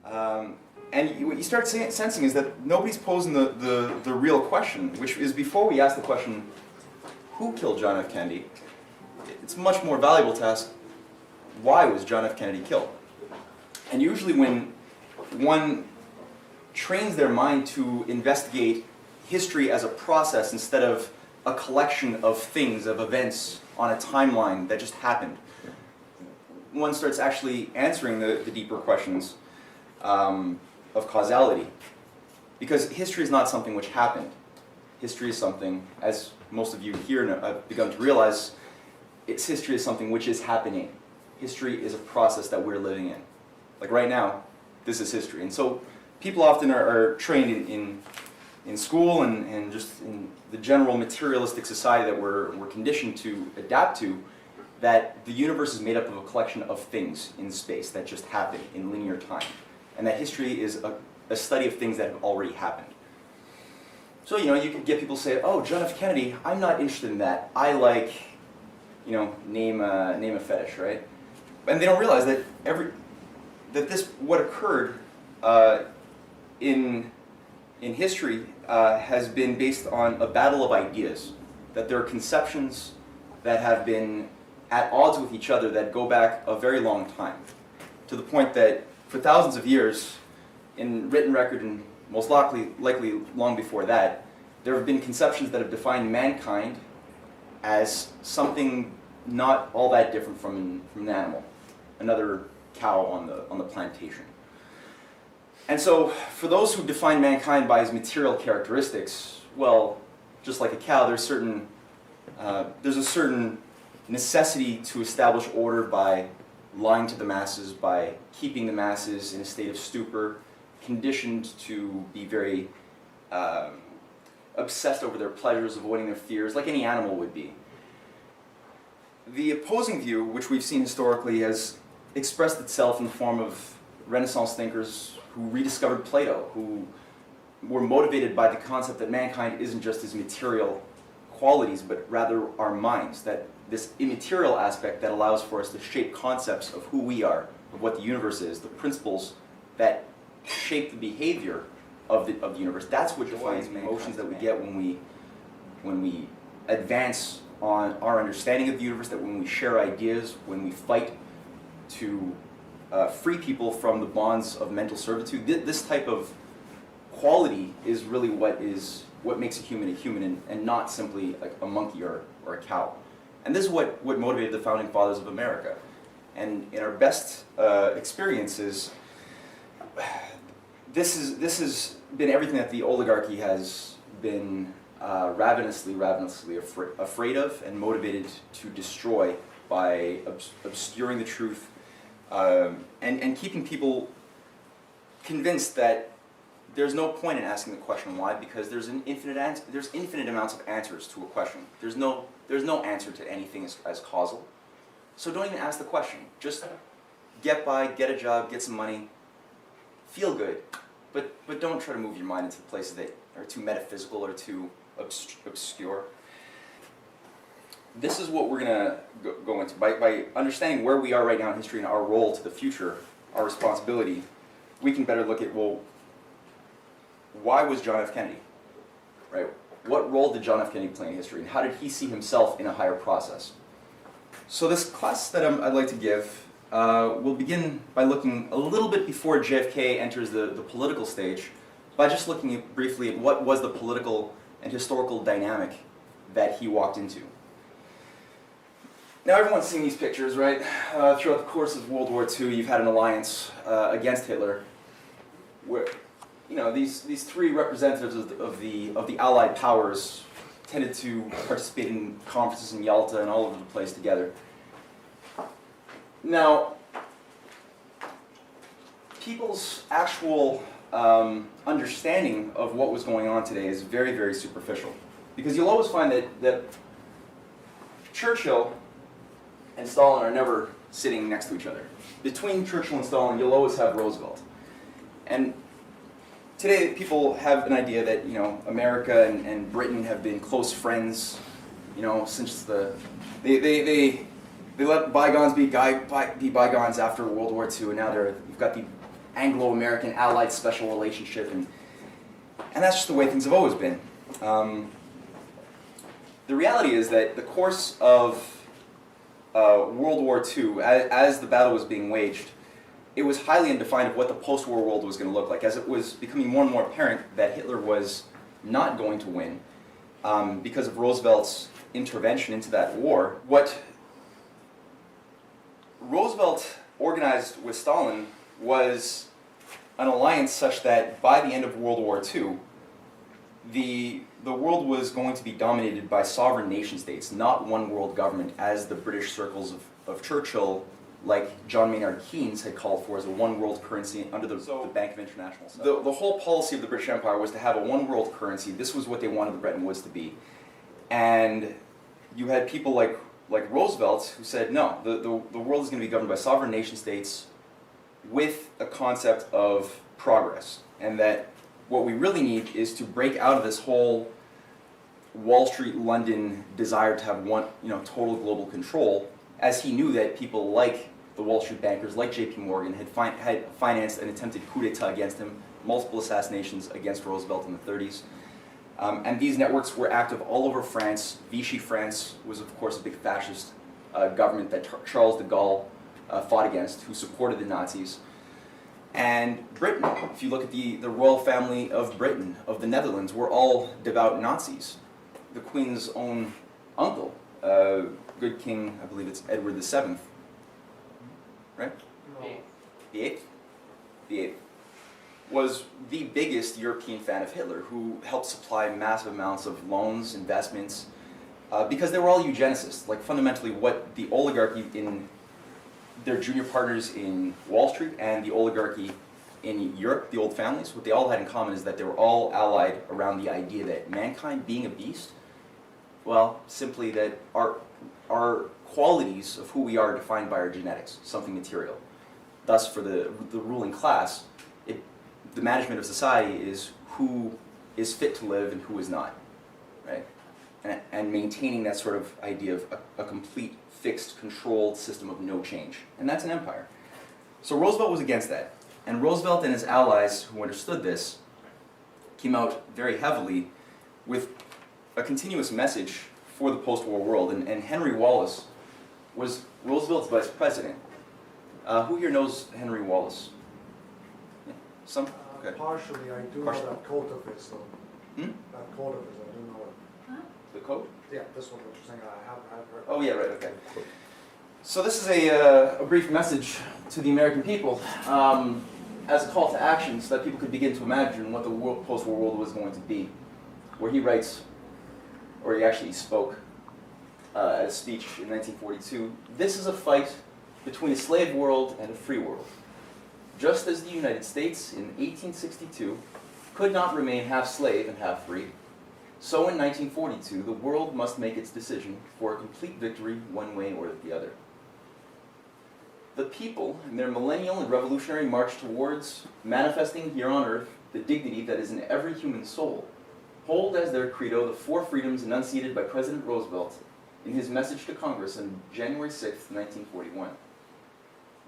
And what you start sensing is that nobody's posing the real question, which is before we ask the question, who killed John F. Kennedy? It's much more valuable to ask, why was John F. Kennedy killed? And usually when one trains their mind to investigate history as a process instead of a collection of things, of events on a timeline that just happened, one starts actually answering the deeper questions of causality. Because history is not something which happened. History is something, as most of you here have begun to realize, history is something which is happening. History is a process that we're living in. Like right now, this is history. And so people often are trained in school and just in the general materialistic society that we're conditioned to adapt to, that the universe is made up of a collection of things in space that just happen in linear time. And that history is a study of things that have already happened. So, you could get people say, oh, John F. Kennedy, I'm not interested in that. I like, name a fetish, right? And they don't realize that what occurred in history has been based on a battle of ideas. That there are conceptions that have been at odds with each other that go back a very long time. To the point that for thousands of years, in written record and most likely long before that, there have been conceptions that have defined mankind as something not all that different from an animal, another cow on the plantation. And so, for those who define mankind by his material characteristics, well, just like a cow, there's a certain necessity to establish order by lying to the masses, by keeping the masses in a state of stupor, conditioned to be very obsessed over their pleasures, avoiding their fears, like any animal would be. The opposing view, which we've seen historically, has expressed itself in the form of Renaissance thinkers who rediscovered Plato, who were motivated by the concept that mankind isn't just his material qualities, but rather our minds, that this immaterial aspect that allows for us to shape concepts of who we are, of what the universe is, the principles that shape the behavior of the universe. That's what defines the emotions that we get when we advance on our understanding of the universe, that when we share ideas, when we fight to free people from the bonds of mental servitude. This type of quality is really what makes a human and not simply like a monkey or a cow. And this is what motivated the founding fathers of America. And in our best experiences, this has been everything that the oligarchy has been ravenously afraid of and motivated to destroy by obscuring the truth and keeping people convinced that there's no point in asking the question why, because there's infinite amounts of answers to a question. There's no answer to anything as causal. So don't even ask the question. Just get by, get a job, get some money, feel good, but don't try to move your mind into places that are too metaphysical or too obscure. This is what we're going to go into. By understanding where we are right now in history and our role to the future, our responsibility, we can better look at, well, why was John F. Kennedy? Right? What role did John F. Kennedy play in history, and how did he see himself in a higher process? So this class that I'd like to give will begin by looking a little bit before JFK enters the political stage, by just looking briefly at what was the political and historical dynamic that he walked into. Now everyone's seen these pictures, right? Throughout the course of World War II, you've had an alliance against Hitler, where these three representatives of the Allied powers tended to participate in conferences in Yalta and all over the place together. Now, people's actual understanding of what was going on today is very, very superficial, because you'll always find that Churchill and Stalin are never sitting next to each other. Between Churchill and Stalin, you'll always have Roosevelt. And today, people have an idea that America and Britain have been close friends, since they let bygones be bygones after World War II, and now you've got the Anglo-American allied special relationship, and that's just the way things have always been. The reality is that the course of World War II, as the battle was being waged, it was highly undefined of what the post-war world was going to look like, as it was becoming more and more apparent that Hitler was not going to win because of Roosevelt's intervention into that war. What Roosevelt organized with Stalin was an alliance such that by the end of World War II, the world was going to be dominated by sovereign nation states, not one world government, as the British circles of Churchill, like John Maynard Keynes, had called for as a one world currency under the Bank of International Settlement. The whole policy of the British Empire was to have a one world currency. This was what they wanted the Bretton Woods to be. And you had people like Roosevelt who said, no, the world is going to be governed by sovereign nation states with a concept of progress, and that what we really need is to break out of this whole Wall Street, London desire to have one, total global control, as he knew that people like the Wall Street bankers, like J.P. Morgan, had financed an attempted coup d'etat against him, multiple assassinations against Roosevelt in the 30s. And these networks were active all over France. Vichy France was, of course, a big fascist government that Charles de Gaulle fought against, who supported the Nazis. And Britain, if you look at the royal family of Britain, of the Netherlands, were all devout Nazis. The Queen's own uncle, good King, I believe it's Edward VII, right? No. The eighth? The eighth. Was the biggest European fan of Hitler, who helped supply massive amounts of loans, investments, because they were all eugenicists. Like fundamentally what the oligarchy in their junior partners in Wall Street and the oligarchy in Europe, the old families, what they all had in common is that they were all allied around the idea that mankind being a beast, well, simply that our qualities of who we are defined by our genetics, something material. Thus, for the ruling class, the management of society is who is fit to live and who is not, right? And maintaining that sort of idea of a complete, fixed, controlled system of no change. And that's an empire. So Roosevelt was against that. And Roosevelt and his allies, who understood this, came out very heavily with a continuous message for the post-war world. And Henry Wallace was Roosevelt's vice president. Who here knows Henry Wallace? Yeah. Some? Okay. Partially, I do Partially. know that quote of his, though. That quote of his, I do know it. The code? Yeah, this one, what you're saying, I have heard. Oh yeah, right, okay. So this is a brief message to the American people as a call to action so that people could begin to imagine what the post-war world was going to be. Where he writes, or he actually spoke at a speech in 1942, "This is a fight between a slave world and a free world. Just as the United States in 1862 could not remain half slave and half free, so in 1942 the world must make its decision for a complete victory one way or the other. The people, in their millennial and revolutionary march towards manifesting here on earth the dignity that is in every human soul, hold as their credo the four freedoms enunciated by President Roosevelt in his message to Congress on January 6, 1941.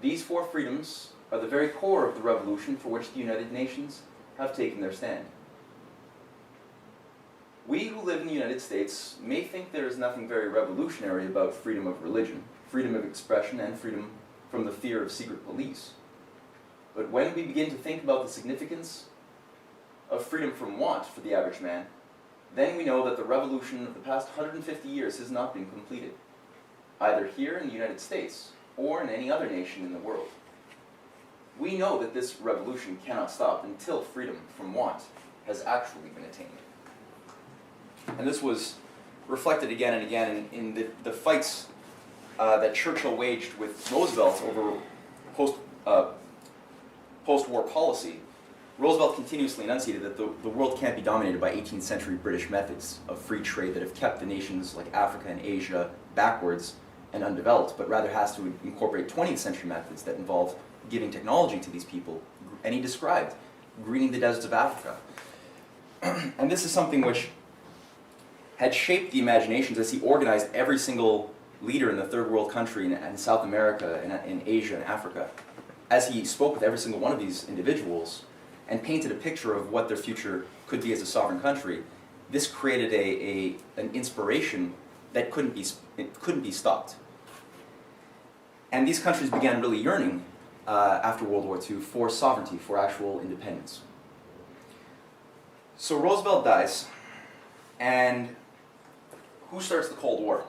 These four freedoms are the very core of the revolution for which the United Nations have taken their stand. We who live in the United States may think there is nothing very revolutionary about freedom of religion, freedom of expression, and freedom from the fear of secret police. But when we begin to think about the significance of freedom from want for the average man, then we know that the revolution of the past 150 years has not been completed, either here in the United States or in any other nation in the world. We know that this revolution cannot stop until freedom from want has actually been attained." And this was reflected again and again in the fights that Churchill waged with Roosevelt over post-war policy. Roosevelt continuously enunciated that the world can't be dominated by 18th century British methods of free trade that have kept the nations like Africa and Asia backwards and undeveloped, but rather has to incorporate 20th century methods that involve giving technology to these people. And he described greening the deserts of Africa. And this is something which had shaped the imaginations as he organized every single leader in the third world country in South America, in Asia and Africa. as he spoke with every single one of these individuals and painted a picture of what their future could be as a sovereign country, this created an inspiration that couldn't be stopped. And these countries began really yearning after World War II for sovereignty, for actual independence. So Roosevelt dies, and who starts the Cold War?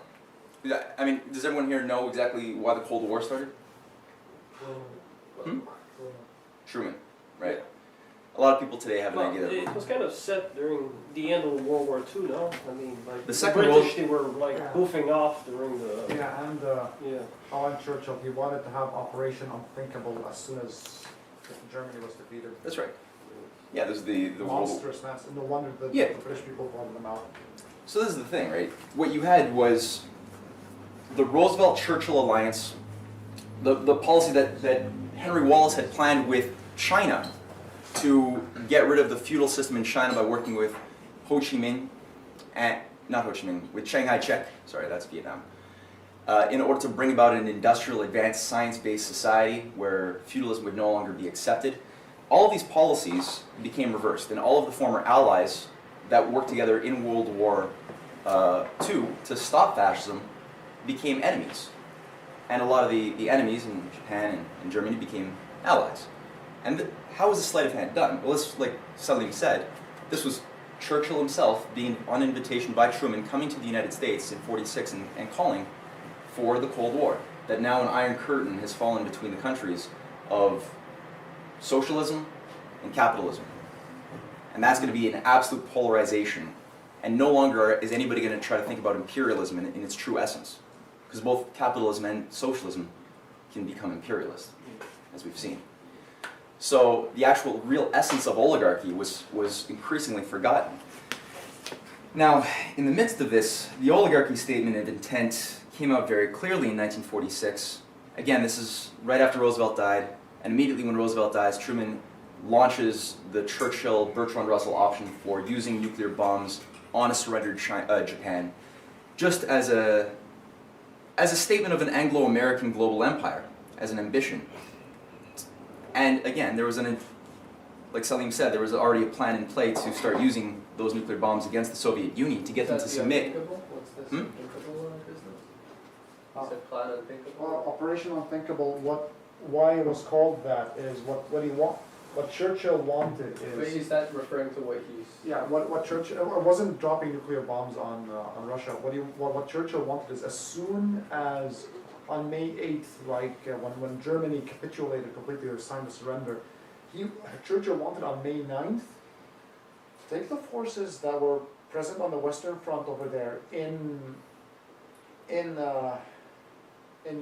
I mean, does everyone here know exactly why the Cold War started? Truman, right? A lot of people today have an idea that it was kind of set during the end of World War II, no? I mean, like The the Second British, World- they were like goofing off during the Yeah, and yeah. Alan Churchill, he wanted to have Operation Unthinkable as soon as Germany was defeated. that's right. Yeah, this is the World War. Monstrous mass, no wonder the Yeah. British people voted them out. So this is the thing, right? What you had was the Roosevelt-Churchill alliance, the policy that Henry Wallace had planned with China to get rid of the feudal system in China by working with Ho Chi Minh, not Ho Chi Minh, with Chiang Kai-shek, sorry, that's Vietnam, in order to bring about an industrial, advanced, science-based society where feudalism would no longer be accepted. All of these policies became reversed, and all of the former allies that worked together in World War II to stop fascism became enemies. And a lot of the enemies in Japan and Germany became allies. And how was the sleight of hand done? Well, this, like Salim said, this was Churchill himself being on invitation by Truman coming to the United States in '46 and calling for the Cold War. That now an iron curtain has fallen between the countries of socialism and capitalism. And that's going to be an absolute polarization. And no longer is anybody going to try to think about imperialism in its true essence. Because both capitalism and socialism can become imperialist, as we've seen. So the actual real essence of oligarchy was increasingly forgotten. Now, in the midst of this, the oligarchy statement of intent came out very clearly in 1946. Again, this is right after Roosevelt died, and immediately when Roosevelt dies, Truman launches the Churchill-Bertrand Russell option for using nuclear bombs on a surrendered Japan, just as a statement of an Anglo-American global empire, as an ambition. And again, there was like Salim said, there was already a plan in play to start using those nuclear bombs against the Soviet Union to get them to submit. What's this unthinkable business? You said plan unthinkable? Well, Operation Unthinkable, why it was called that is what Churchill wanted But is, is that referring to what he's... yeah, what Churchill, it wasn't dropping nuclear bombs on Russia. What Churchill wanted is as soon as on May 8th, like when Germany capitulated completely or signed the surrender, Churchill wanted on May 9th to take the forces that were present on the Western Front over there in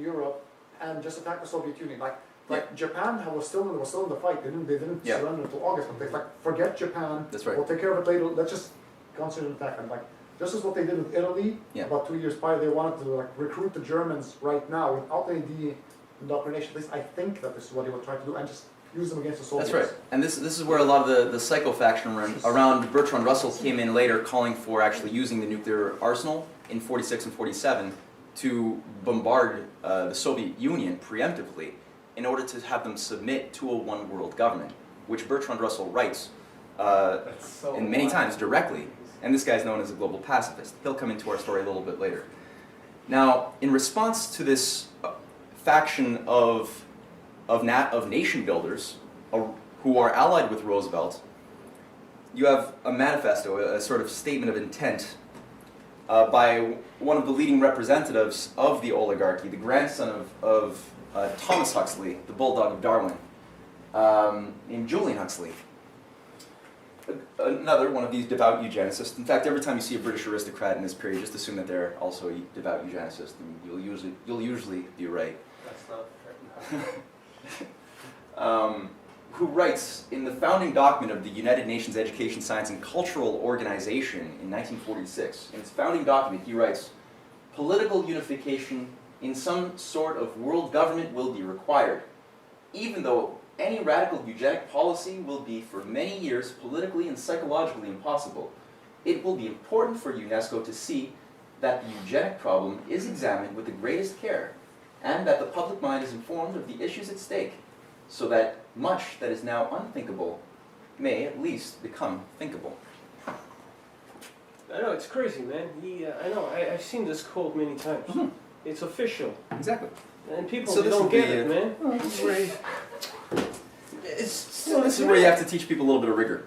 Europe and just attack the Soviet Union. Like Japan was still in the fight. They didn't Yeah. surrender until August. But they forget Japan. That's right. We'll take care of it later. Let's just consider an attack. And this is what they did with Italy about 2 years prior. They wanted to recruit the Germans right now without any indoctrination. At least I think that this is what they were trying to do, and just use them against the Soviets. That's right. And this is where a lot of the psycho faction around Bertrand Russell came in later, calling for actually using the nuclear arsenal in '46 and '47 to bombard the Soviet Union preemptively in order to have them submit to a one-world government, which Bertrand Russell writes in many times directly. And this guy's known as a global pacifist. He'll come into our story a little bit later. Now, in response to this faction of nation builders who are allied with Roosevelt, you have a manifesto, a sort of statement of intent by one of the leading representatives of the oligarchy, the grandson of Thomas Huxley, the bulldog of Darwin, named Julian Huxley. Another one of these devout eugenicists. In fact, every time you see a British aristocrat in this period, just assume that they're also a devout eugenicist, and you'll usually be right. That's not fair. Who writes in the founding document of the United Nations Education, Science, and Cultural Organization in 1946. In its founding document, he writes, "Political unification in some sort of world government will be required, even though any radical eugenic policy will be for many years politically and psychologically impossible. It will be important for UNESCO to see that the eugenic problem is examined with the greatest care, and that the public mind is informed of the issues at stake. so that much that is now unthinkable may at least become thinkable. I know, it's crazy, man. I know, I've seen this quote many times. Mhm. It's official. Exactly. And people So they this don't would get be, it, man. This is where you have to teach people a little bit of rigor.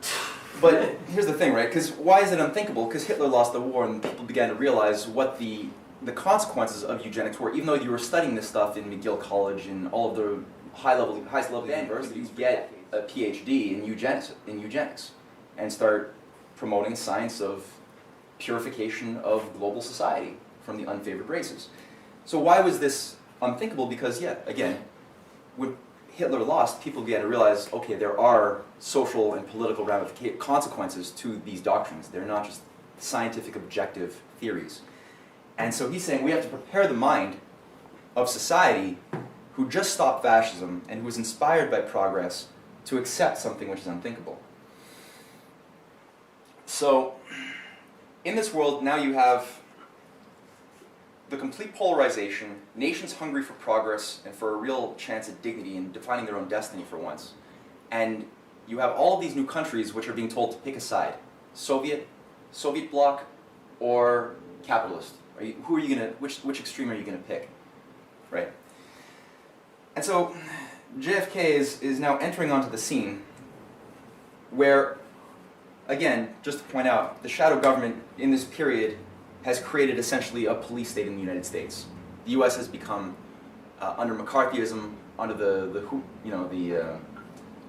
But here's the thing, right? Because why is it unthinkable? Because Hitler lost the war and people began to realize what the consequences of eugenics were. Even though you were studying this stuff in McGill College and all of the highest level universities, you get a PhD in eugenics and start promoting science of purification of global society from the unfavored races. So why was this unthinkable? Because, yeah, again, when Hitler lost, people began to realize, okay, there are social and political consequences to these doctrines. They're not just scientific objective theories. And so he's saying we have to prepare the mind of society who just stopped fascism and who was inspired by progress to accept something which is unthinkable. So, in this world, now you have the complete polarization, nations hungry for progress and for a real chance at dignity and defining their own destiny for once. And you have all of these new countries which are being told to pick a side. Soviet bloc, or capitalist. Which extreme are you going to pick? Right? And so JFK is now entering onto the scene where, again, just to point out, the shadow government in this period has created essentially a police state in the United States. The U.S. has become, under McCarthyism, under the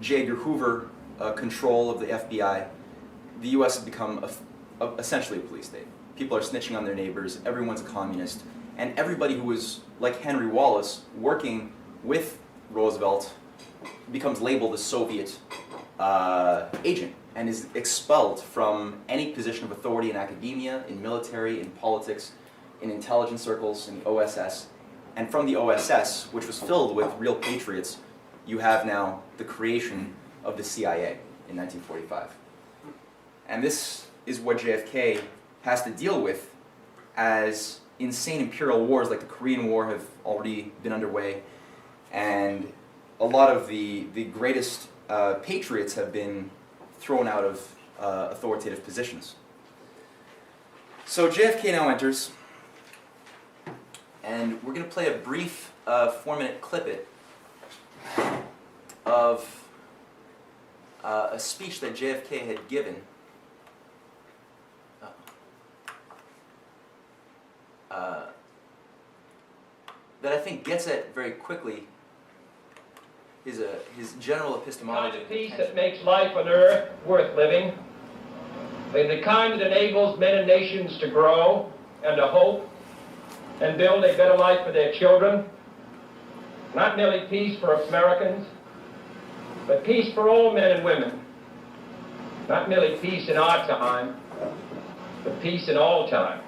J. Edgar Hoover control of the FBI, the U.S. has become essentially a police state. People are snitching on their neighbors, everyone's a communist, and everybody who was, like Henry Wallace, working with Roosevelt becomes labeled a Soviet agent and is expelled from any position of authority in academia, in military, in politics, in intelligence circles, in the OSS. And from the OSS, which was filled with real patriots, you have now the creation of the CIA in 1945. And this is what JFK has to deal with as insane imperial wars like the Korean War have already been underway, and a lot of the greatest patriots have been thrown out of authoritative positions. So JFK now enters, and we're going to play a brief 4-minute clip of a speech that JFK had given that I think gets at very quickly his general epistemology. The kind of peace that makes life on earth worth living, the kind that enables men and nations to grow and to hope and build a better life for their children. Not merely peace for Americans, but peace for all men and women. Not merely peace in our time, but peace in all time.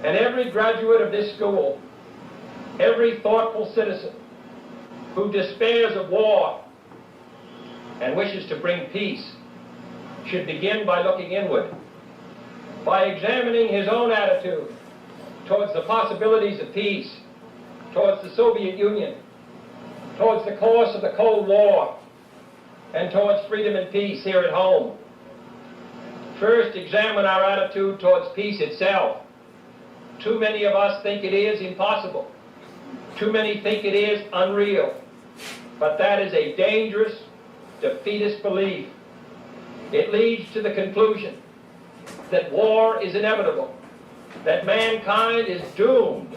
And every graduate of this school, every thoughtful citizen who despairs of war and wishes to bring peace should begin by looking inward, by examining his own attitude towards the possibilities of peace, towards the Soviet Union, towards the course of the Cold War, and towards freedom and peace here at home. First, examine our attitude towards peace itself. Too many of us think it is impossible. Too many think it is unreal. But that is a dangerous, defeatist belief. It leads to the conclusion that war is inevitable, that mankind is doomed,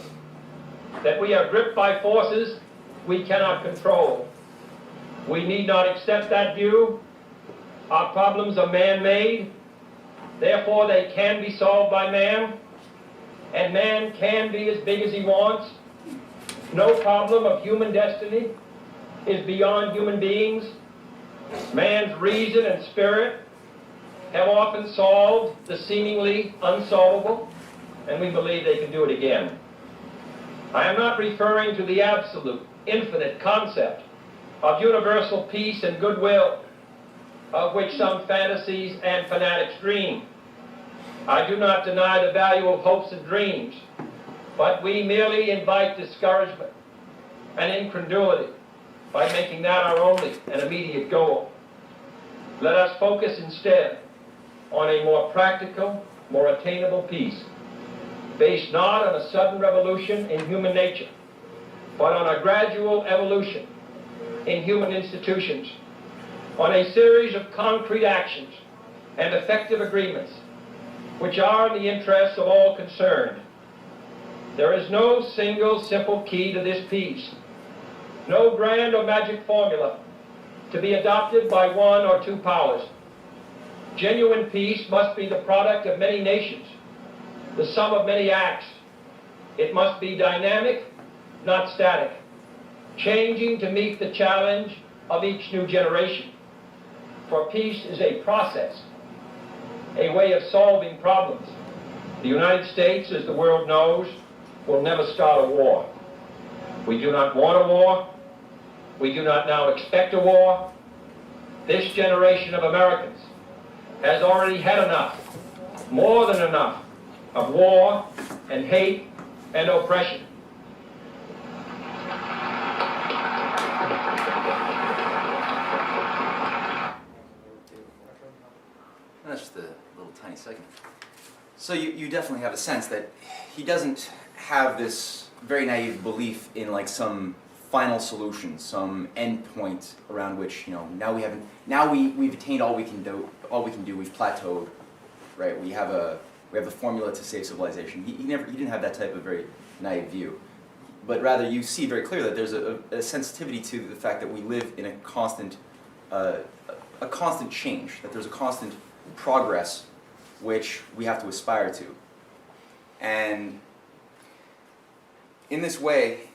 that we are gripped by forces we cannot control. We need not accept that view. Our problems are man-made, therefore they can be solved by man, and man can be as big as he wants. No problem of human destiny is beyond human beings. Man's reason and spirit have often solved the seemingly unsolvable, and we believe they can do it again. I am not referring to the absolute, infinite concept of universal peace and goodwill, of which some fantasies and fanatics dream. I do not deny the value of hopes and dreams, but we merely invite discouragement and incredulity by making that our only and immediate goal. Let us focus instead on a more practical, more attainable peace, based not on a sudden revolution in human nature, but on a gradual evolution in human institutions, on a series of concrete actions and effective agreements which are in the interests of all concerned. There is no single simple key to this peace, no grand or magic formula to be adopted by one or two powers. Genuine peace must be the product of many nations, the sum of many acts. It must be dynamic, not static, changing to meet the challenge of each new generation. For peace is a process, a way of solving problems. The United States, as the world knows, will never start a war. We do not want a war. We do not now expect a war. This generation of Americans has already had enough, more than enough, of war and hate and oppression. That's just a little tiny segment. So you definitely have a sense that he doesn't have this very naive belief in like some final solution, some end point around which, you know, we've attained all we can do, we've plateaued, right? We have the formula to save civilization. He didn't have that type of very naive view, but rather you see very clearly that there's a sensitivity to the fact that we live in a constant change, that there's a constant progress which we have to aspire to. And in this way,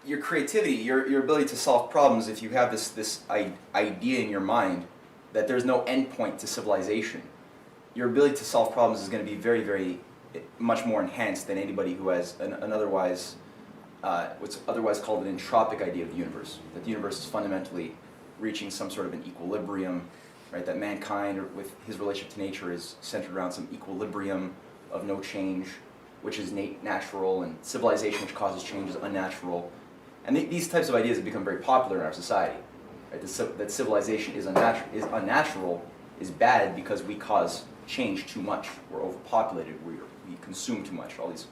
your creativity, your ability to solve problems, if you have this idea in your mind that there's no end point to civilization, your ability to solve problems is going to be very, very much more enhanced than anybody who has what's otherwise called an entropic idea of the universe, that the universe is fundamentally reaching some sort of an equilibrium, right? That mankind, or with his relationship to nature, is centered around some equilibrium of no change, which is natural, and civilization, which causes change, is unnatural. And these types of ideas have become very popular in our society. Right? That civilization is unnatural, is bad because we cause change too much. We're overpopulated. We consume too much. All these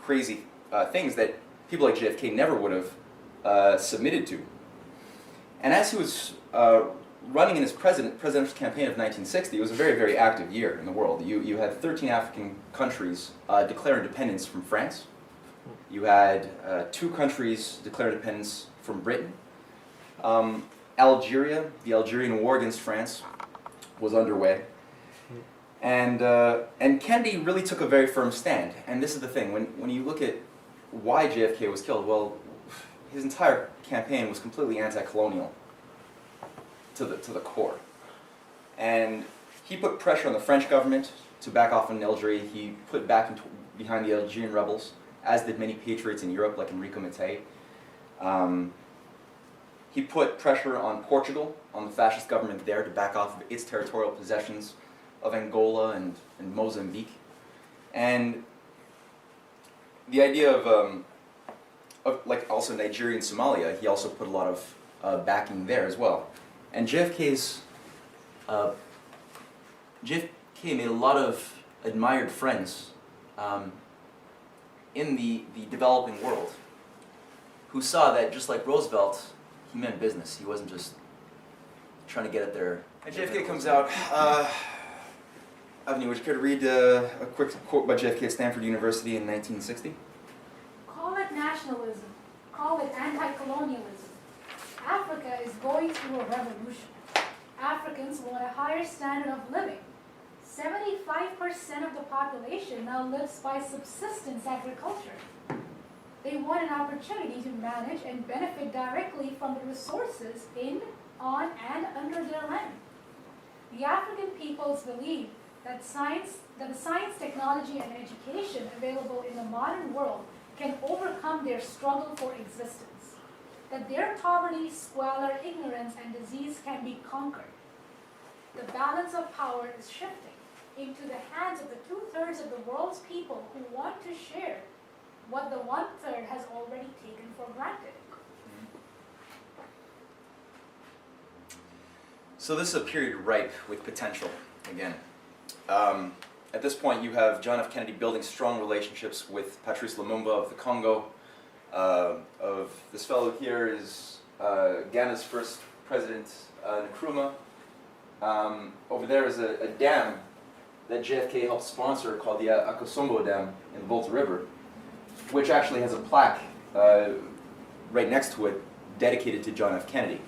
crazy things that people like JFK never would have submitted to. And as he was running in his presidential campaign of 1960, it was a very, very active year in the world. You had 13 African countries declare independence from France. You had 2 countries declare independence from Britain. Algeria, the Algerian war against France, was underway. And Kennedy really took a very firm stand. And this is the thing, when you look at why JFK was killed, well, his entire campaign was completely anti-colonial to the core. And he put pressure on the French government to back off in Algeria. He put back behind the Algerian rebels, as did many patriots in Europe, like Enrico Mattei. He put pressure on Portugal, on the fascist government there, to back off of its territorial possessions of Angola and Mozambique. And the idea of like also Nigeria and Somalia, he also put a lot of backing there as well. And JFK made a lot of admired friends in the developing world, who saw that, just like Roosevelt, he meant business. He wasn't just trying to get at their... And JFK comes out. Avni, would you care to read a quick quote by JFK at Stanford University in 1960? Call it nationalism, call it anti-colonialism. Africa is going through a revolution. Africans want a higher standard of living. 75% of the population now lives by subsistence agriculture. They want an opportunity to manage and benefit directly from the resources in, on, and under their land. The African peoples believe that the science, technology, and education available in the modern world can overcome their struggle for existence. That their poverty, squalor, ignorance, and disease can be conquered. The balance of power is shifting into the hands of the 2/3 of the world's people who want to share what the 1/3 has already taken for granted. So this is a period ripe with potential, again. At this point, you have John F. Kennedy building strong relationships with Patrice Lumumba of the Congo. Of this fellow here is Ghana's first president, Nkrumah. Over there is a dam that JFK helped sponsor called the Akosombo Dam in the Volta River, which actually has a plaque right next to it dedicated to John F. Kennedy.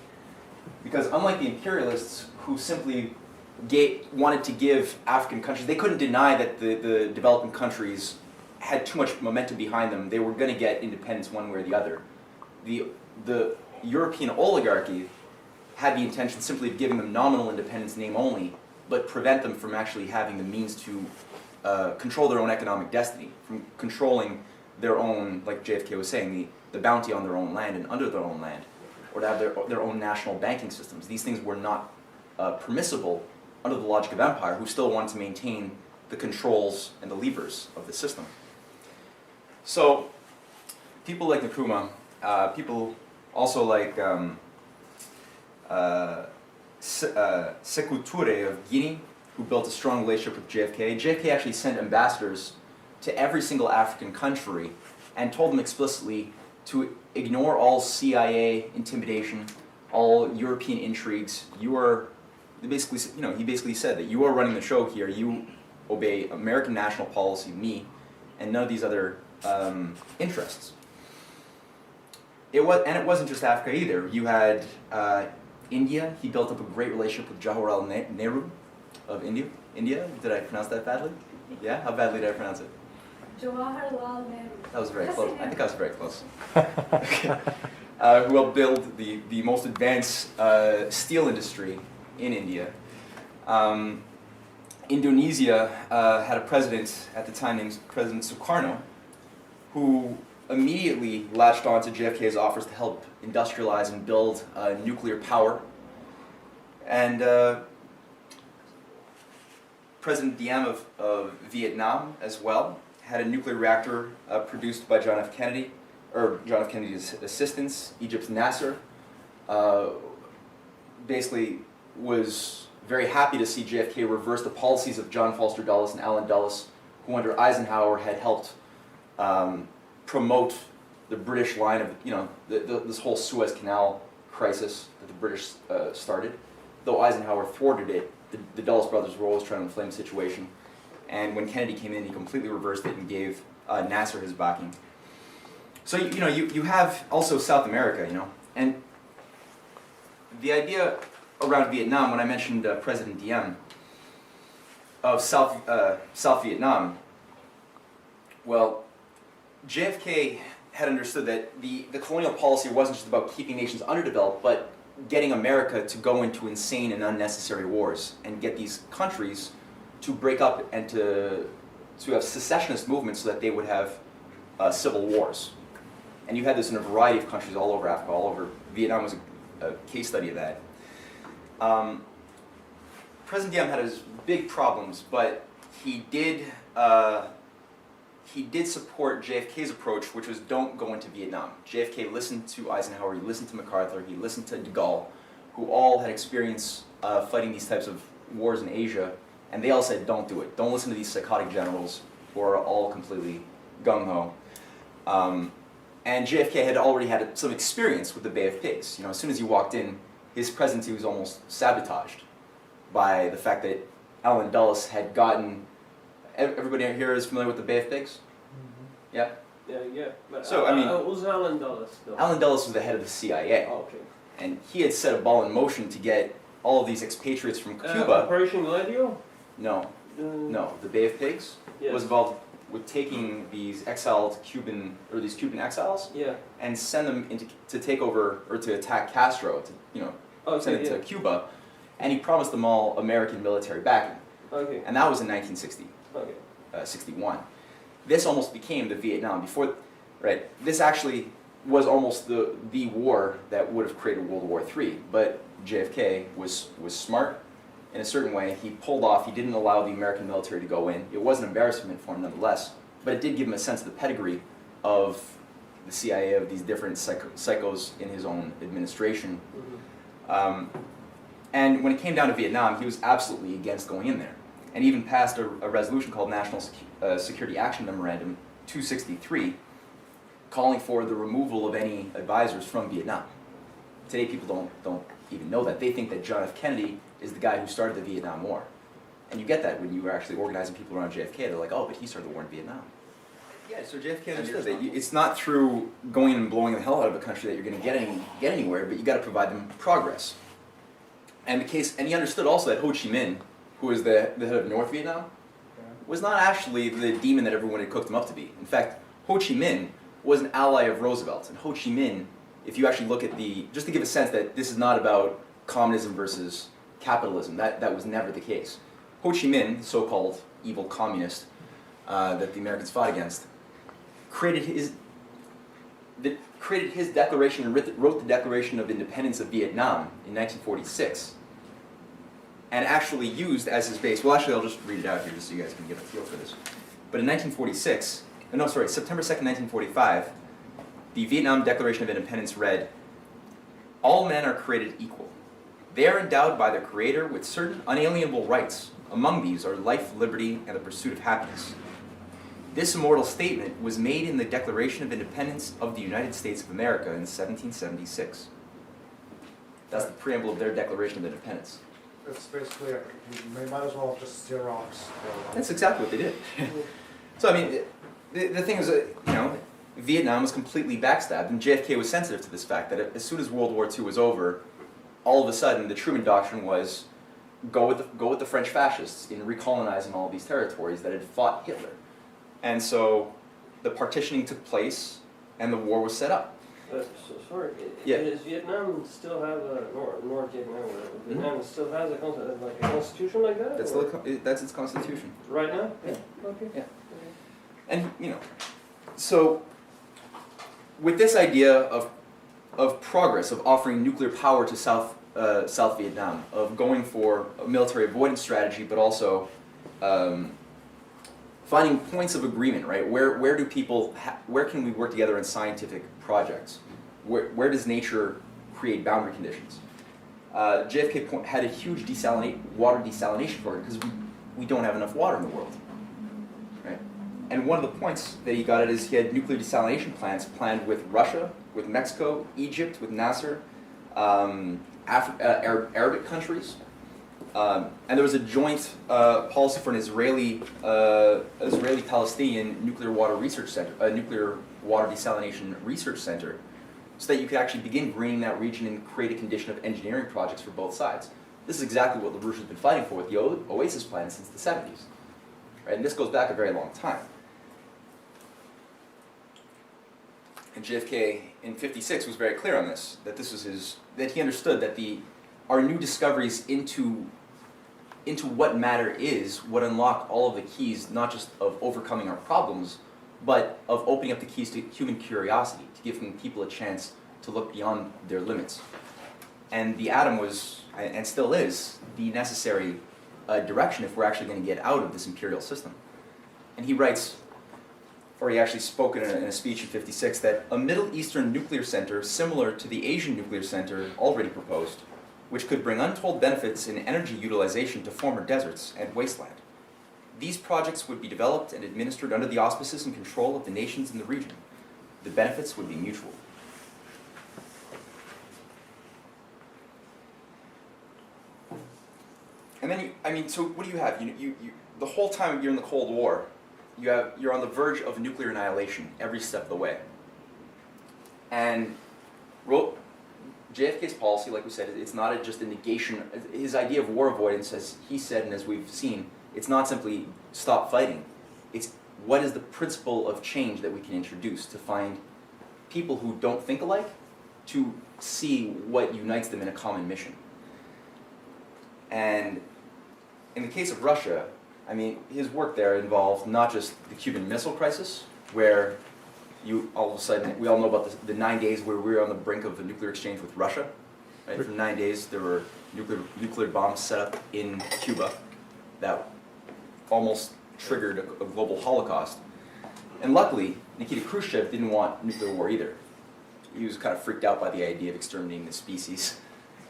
Because unlike the imperialists who simply wanted to give African countries, they couldn't deny that the developing countries had too much momentum behind them. They were going to get independence one way or the other. The European oligarchy had the intention simply of giving them nominal independence, name only, but prevent them from actually having the means to control their own economic destiny, from controlling their own, like JFK was saying, the bounty on their own land and under their own land, or to have their own national banking systems. These things were not permissible under the logic of empire, who still wanted to maintain the controls and the levers of the system. So, people like Nkrumah, people also like Sekou Touré of Guinea, who built a strong relationship with JFK. JFK actually sent ambassadors to every single African country and told them explicitly to ignore all CIA intimidation, all European intrigues. You are basically, he basically said that you are running the show here. You obey American national policy, me, and none of these other interests. It wasn't just Africa either. You had India. He built up a great relationship with Jawaharlal Nehru of India. Did I pronounce that badly? Yeah? How badly did I pronounce it? Jawaharlal Nehru. That was very close. I think I was very close. Who helped build the most advanced steel industry in India. Indonesia had a president at the time named President Sukarno, who immediately latched on to JFK's offers to help industrialize and build nuclear power. And President Diem of Vietnam as well had a nuclear reactor produced by John F. Kennedy, or John F. Kennedy's assistants. Egypt's Nasser basically was very happy to see JFK reverse the policies of John Foster Dulles and Allen Dulles, who under Eisenhower had helped promote the British line of, this whole Suez Canal crisis that the British started. Though Eisenhower thwarted it, the Dulles brothers were always trying to inflame the situation. And when Kennedy came in, he completely reversed it and gave Nasser his backing. So, you have also South America, and the idea around Vietnam, when I mentioned President Diem of South Vietnam, well, JFK had understood that the colonial policy wasn't just about keeping nations underdeveloped, but getting America to go into insane and unnecessary wars and get these countries to break up and to have secessionist movements so that they would have civil wars. And you had this in a variety of countries all over Africa, all over. Vietnam was a case study of that. President Diem had his big problems, but he did support JFK's approach, which was don't go into Vietnam. JFK listened to Eisenhower, he listened to MacArthur, he listened to de Gaulle, who all had experience fighting these types of wars in Asia, and they all said don't do it. Don't listen to these psychotic generals who are all completely gung-ho. And JFK had already had some experience with the Bay of Pigs. As soon as he walked in, his presidency was almost sabotaged by the fact that Allen Dulles had gotten. Everybody here is familiar with the Bay of Pigs? Mm-hmm. Yeah? Yeah. But, so, who's Allen Dulles, though? Allen Dulles was the head of the CIA. Oh, okay. And he had set a ball in motion to get all of these expatriates from Cuba. Operation Gladio? No. No. The Bay of Pigs was involved with taking these Cuban exiles, and send them to take over or to attack Castro, send it to Cuba, and he promised them all American military backing. Okay. And that was in 1960. Okay. 61. This almost became the Vietnam before, right? This actually was almost the war that would have created World War III. But JFK was smart in a certain way. He pulled off. He didn't allow the American military to go in. It was an embarrassment for him nonetheless, but it did give him a sense of the pedigree of the CIA, of these different psychos in his own administration. Mm-hmm. And when it came down to Vietnam, he was absolutely against going in there, and even passed a resolution called National Security Action Memorandum 263, calling for the removal of any advisors from Vietnam. Today, people don't even know that. They think that John F. Kennedy is the guy who started the Vietnam War. And you get that when you were actually organizing people around JFK. They're like, oh, but he started the war in Vietnam. Yeah, so JFK understood that it's not through going and blowing the hell out of a country that you're going to get anywhere, but you got to provide them progress. And he understood also that Ho Chi Minh, who was the head of North Vietnam, was not actually the demon that everyone had cooked him up to be. In fact, Ho Chi Minh was an ally of Roosevelt, and Ho Chi Minh, if you actually look at just to give a sense that this is not about communism versus capitalism, that was never the case. Ho Chi Minh, the so-called evil communist that the Americans fought against, created his declaration and wrote the Declaration of Independence of Vietnam in 1946, and actually used as his base. Well, actually, I'll just read it out here just so you guys can get a feel for this. But in September 2nd, 1945, the Vietnam Declaration of Independence read, "All men are created equal. They are endowed by their Creator with certain unalienable rights. Among these are life, liberty, and the pursuit of happiness. This immortal statement was made in the Declaration of Independence of the United States of America in 1776. That's the preamble of their Declaration of Independence. It's basically, you might as well just Xerox. That's exactly what they did. So, I mean, the thing is, Vietnam was completely backstabbed, and JFK was sensitive to this fact that as soon as World War II was over, all of a sudden the Truman Doctrine was go with the French fascists in recolonizing all of these territories that had fought Hitler. And so the partitioning took place, and the war was set up. Sorry, Yeah. Does Vietnam still have North Vietnam, whatever, Vietnam still has a constitution like that? That's its constitution. Right now? Yeah. Okay. Yeah. And, so with this idea of progress, of offering nuclear power to South Vietnam, of going for a military avoidance strategy, but also finding points of agreement, right? Where do people, where can we work together in scientific projects? Where does nature create boundary conditions? JFK had a huge water desalination program because we don't have enough water in the world, right? And one of the points that he got at is he had nuclear desalination plants planned with Russia, with Mexico, Egypt, with Nasser, Arabic countries. And there was a joint policy for an Israeli-Palestinian nuclear water research center, a nuclear water desalination research center, so that you could actually begin greening that region and create a condition of engineering projects for both sides. This is exactly what LaRouche has been fighting for with the Oasis Plan since the 70s. Right? And this goes back a very long time. And JFK in '56 was very clear on this, that this was that he understood that our new discoveries into what matter is would unlock all of the keys, not just of overcoming our problems, but of opening up the keys to human curiosity, to giving people a chance to look beyond their limits. And the atom was, and still is, the necessary direction if we're actually going to get out of this imperial system. And he writes, or he actually spoke in a speech in '56, that a Middle Eastern nuclear center similar to the Asian nuclear center already proposed, which could bring untold benefits in energy utilization to former deserts and wasteland. These projects would be developed and administered under the auspices and control of the nations in the region. The benefits would be mutual. And then, so what do you have? You the whole time you're in the Cold War, you're on the verge of nuclear annihilation every step of the way. And JFK's policy, like we said, it's not just a negation. His idea of war avoidance, as he said and as we've seen, it's not simply stop fighting. It's what is the principle of change that we can introduce to find people who don't think alike to see what unites them in a common mission. And in the case of Russia, I mean, his work there involved not just the Cuban Missile Crisis, where all of a sudden, we all know about the 9 days where we were on the brink of a nuclear exchange with Russia. Right? For 9 days, there were nuclear bombs set up in Cuba that almost triggered a global holocaust. And luckily, Nikita Khrushchev didn't want nuclear war either. He was kind of freaked out by the idea of exterminating the species.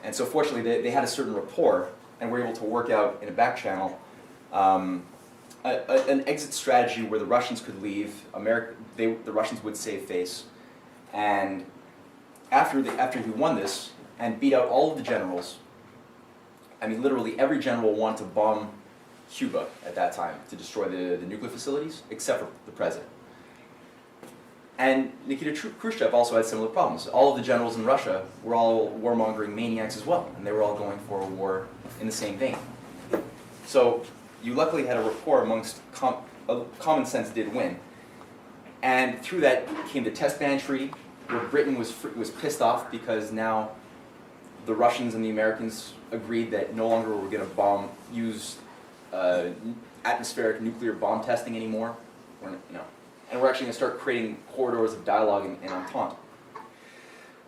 And so fortunately they had a certain rapport and were able to work out in a back channel an exit strategy where the Russians could leave, the Russians would save face, and after he won this and beat out all of the generals, I mean literally every general wanted to bomb Cuba at that time to destroy the nuclear facilities, except for the president. And Nikita Khrushchev also had similar problems. All of the generals in Russia were all warmongering maniacs as well, and they were all going for a war in the same vein. So you luckily had a rapport amongst, common sense did win. And through that came the Test Ban Treaty, where Britain was pissed off because now the Russians and the Americans agreed that no longer were we going to use atmospheric nuclear bomb testing anymore. And we're actually going to start creating corridors of dialogue and entente. All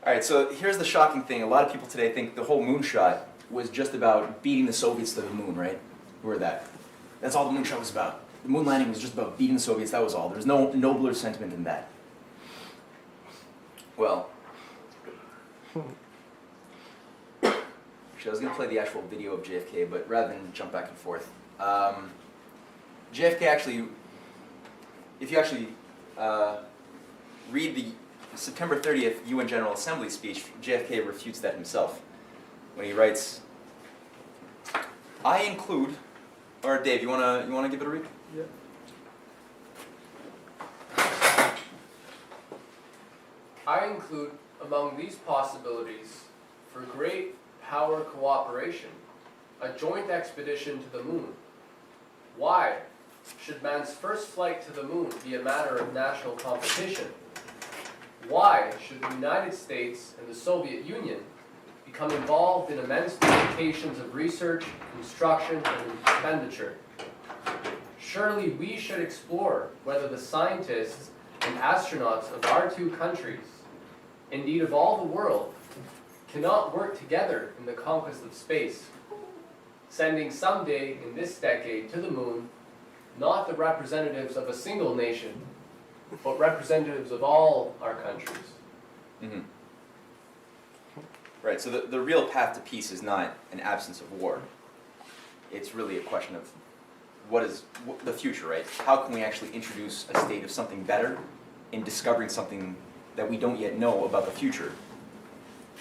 right, so here's the shocking thing. A lot of people today think the whole moonshot was just about beating the Soviets to the moon, right? Remember that? That's all the moonshot was about. The moon landing was just about beating the Soviets, that was all. There's no nobler sentiment than that. Well, actually I was going to play the actual video of JFK, but rather than jump back and forth. JFK actually, if you actually read the September 30th UN General Assembly speech, JFK refutes that himself when he writes, I include, or Dave, you wanna give it a read? Yeah. I include among these possibilities for great power cooperation a joint expedition to the moon. Why should man's first flight to the moon be a matter of national competition? Why should the United States and the Soviet Union become involved in immense duplications of research, construction, and expenditure? Surely we should explore whether the scientists and astronauts of our two countries, indeed of all the world, cannot work together in the conquest of space, sending someday in this decade to the moon not the representatives of a single nation, but representatives of all our countries. Mm-hmm. Right, so the real path to peace is not an absence of war. It's really a question of what is the future, right? How can we actually introduce a state of something better in discovering something that we don't yet know about the future?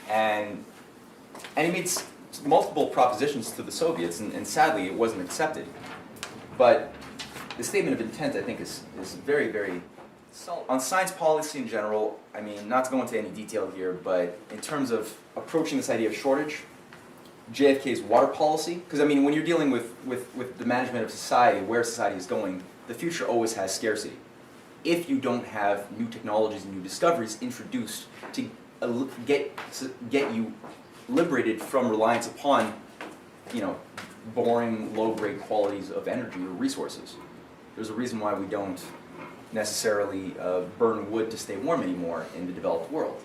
And he made multiple propositions to the Soviets, and sadly it wasn't accepted. But the statement of intent, I think, is very, very solid. On science policy in general, I mean, not to go into any detail here, but in terms of approaching this idea of shortage, JFK's water policy, because I mean, when you're dealing with the management of society, where society is going, the future always has scarcity. If you don't have new technologies and new discoveries introduced to get you liberated from reliance upon, boring, low-grade qualities of energy or resources. There's a reason why we don't necessarily burn wood to stay warm anymore in the developed world,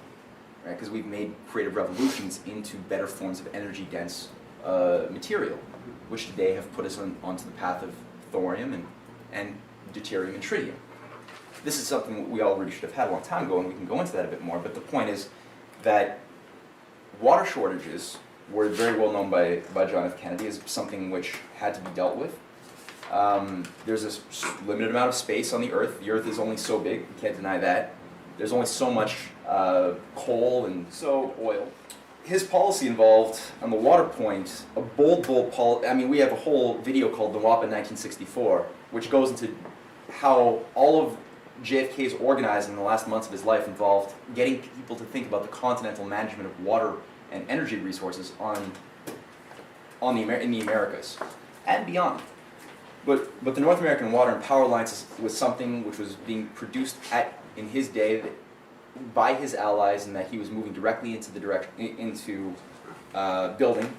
right? Because we've made creative revolutions into better forms of energy-dense material, which today have put us onto the path of thorium and deuterium and tritium. This is something we already should have had a long time ago, and we can go into that a bit more, but the point is that water shortages were very well known by John F. Kennedy as something which had to be dealt with. There's a limited amount of space on the Earth. The Earth is only so big, you can't deny that. There's only so much coal and so oil. His policy involved, on the water point, a bold policy. I mean, we have a whole video called The WAPA 1964, which goes into how all of JFK's organizing in the last months of his life involved getting people to think about the continental management of water and energy resources in the Americas and beyond. But the North American Water and Power Alliance was something which was being produced in his day by his allies, and that he was moving directly into building,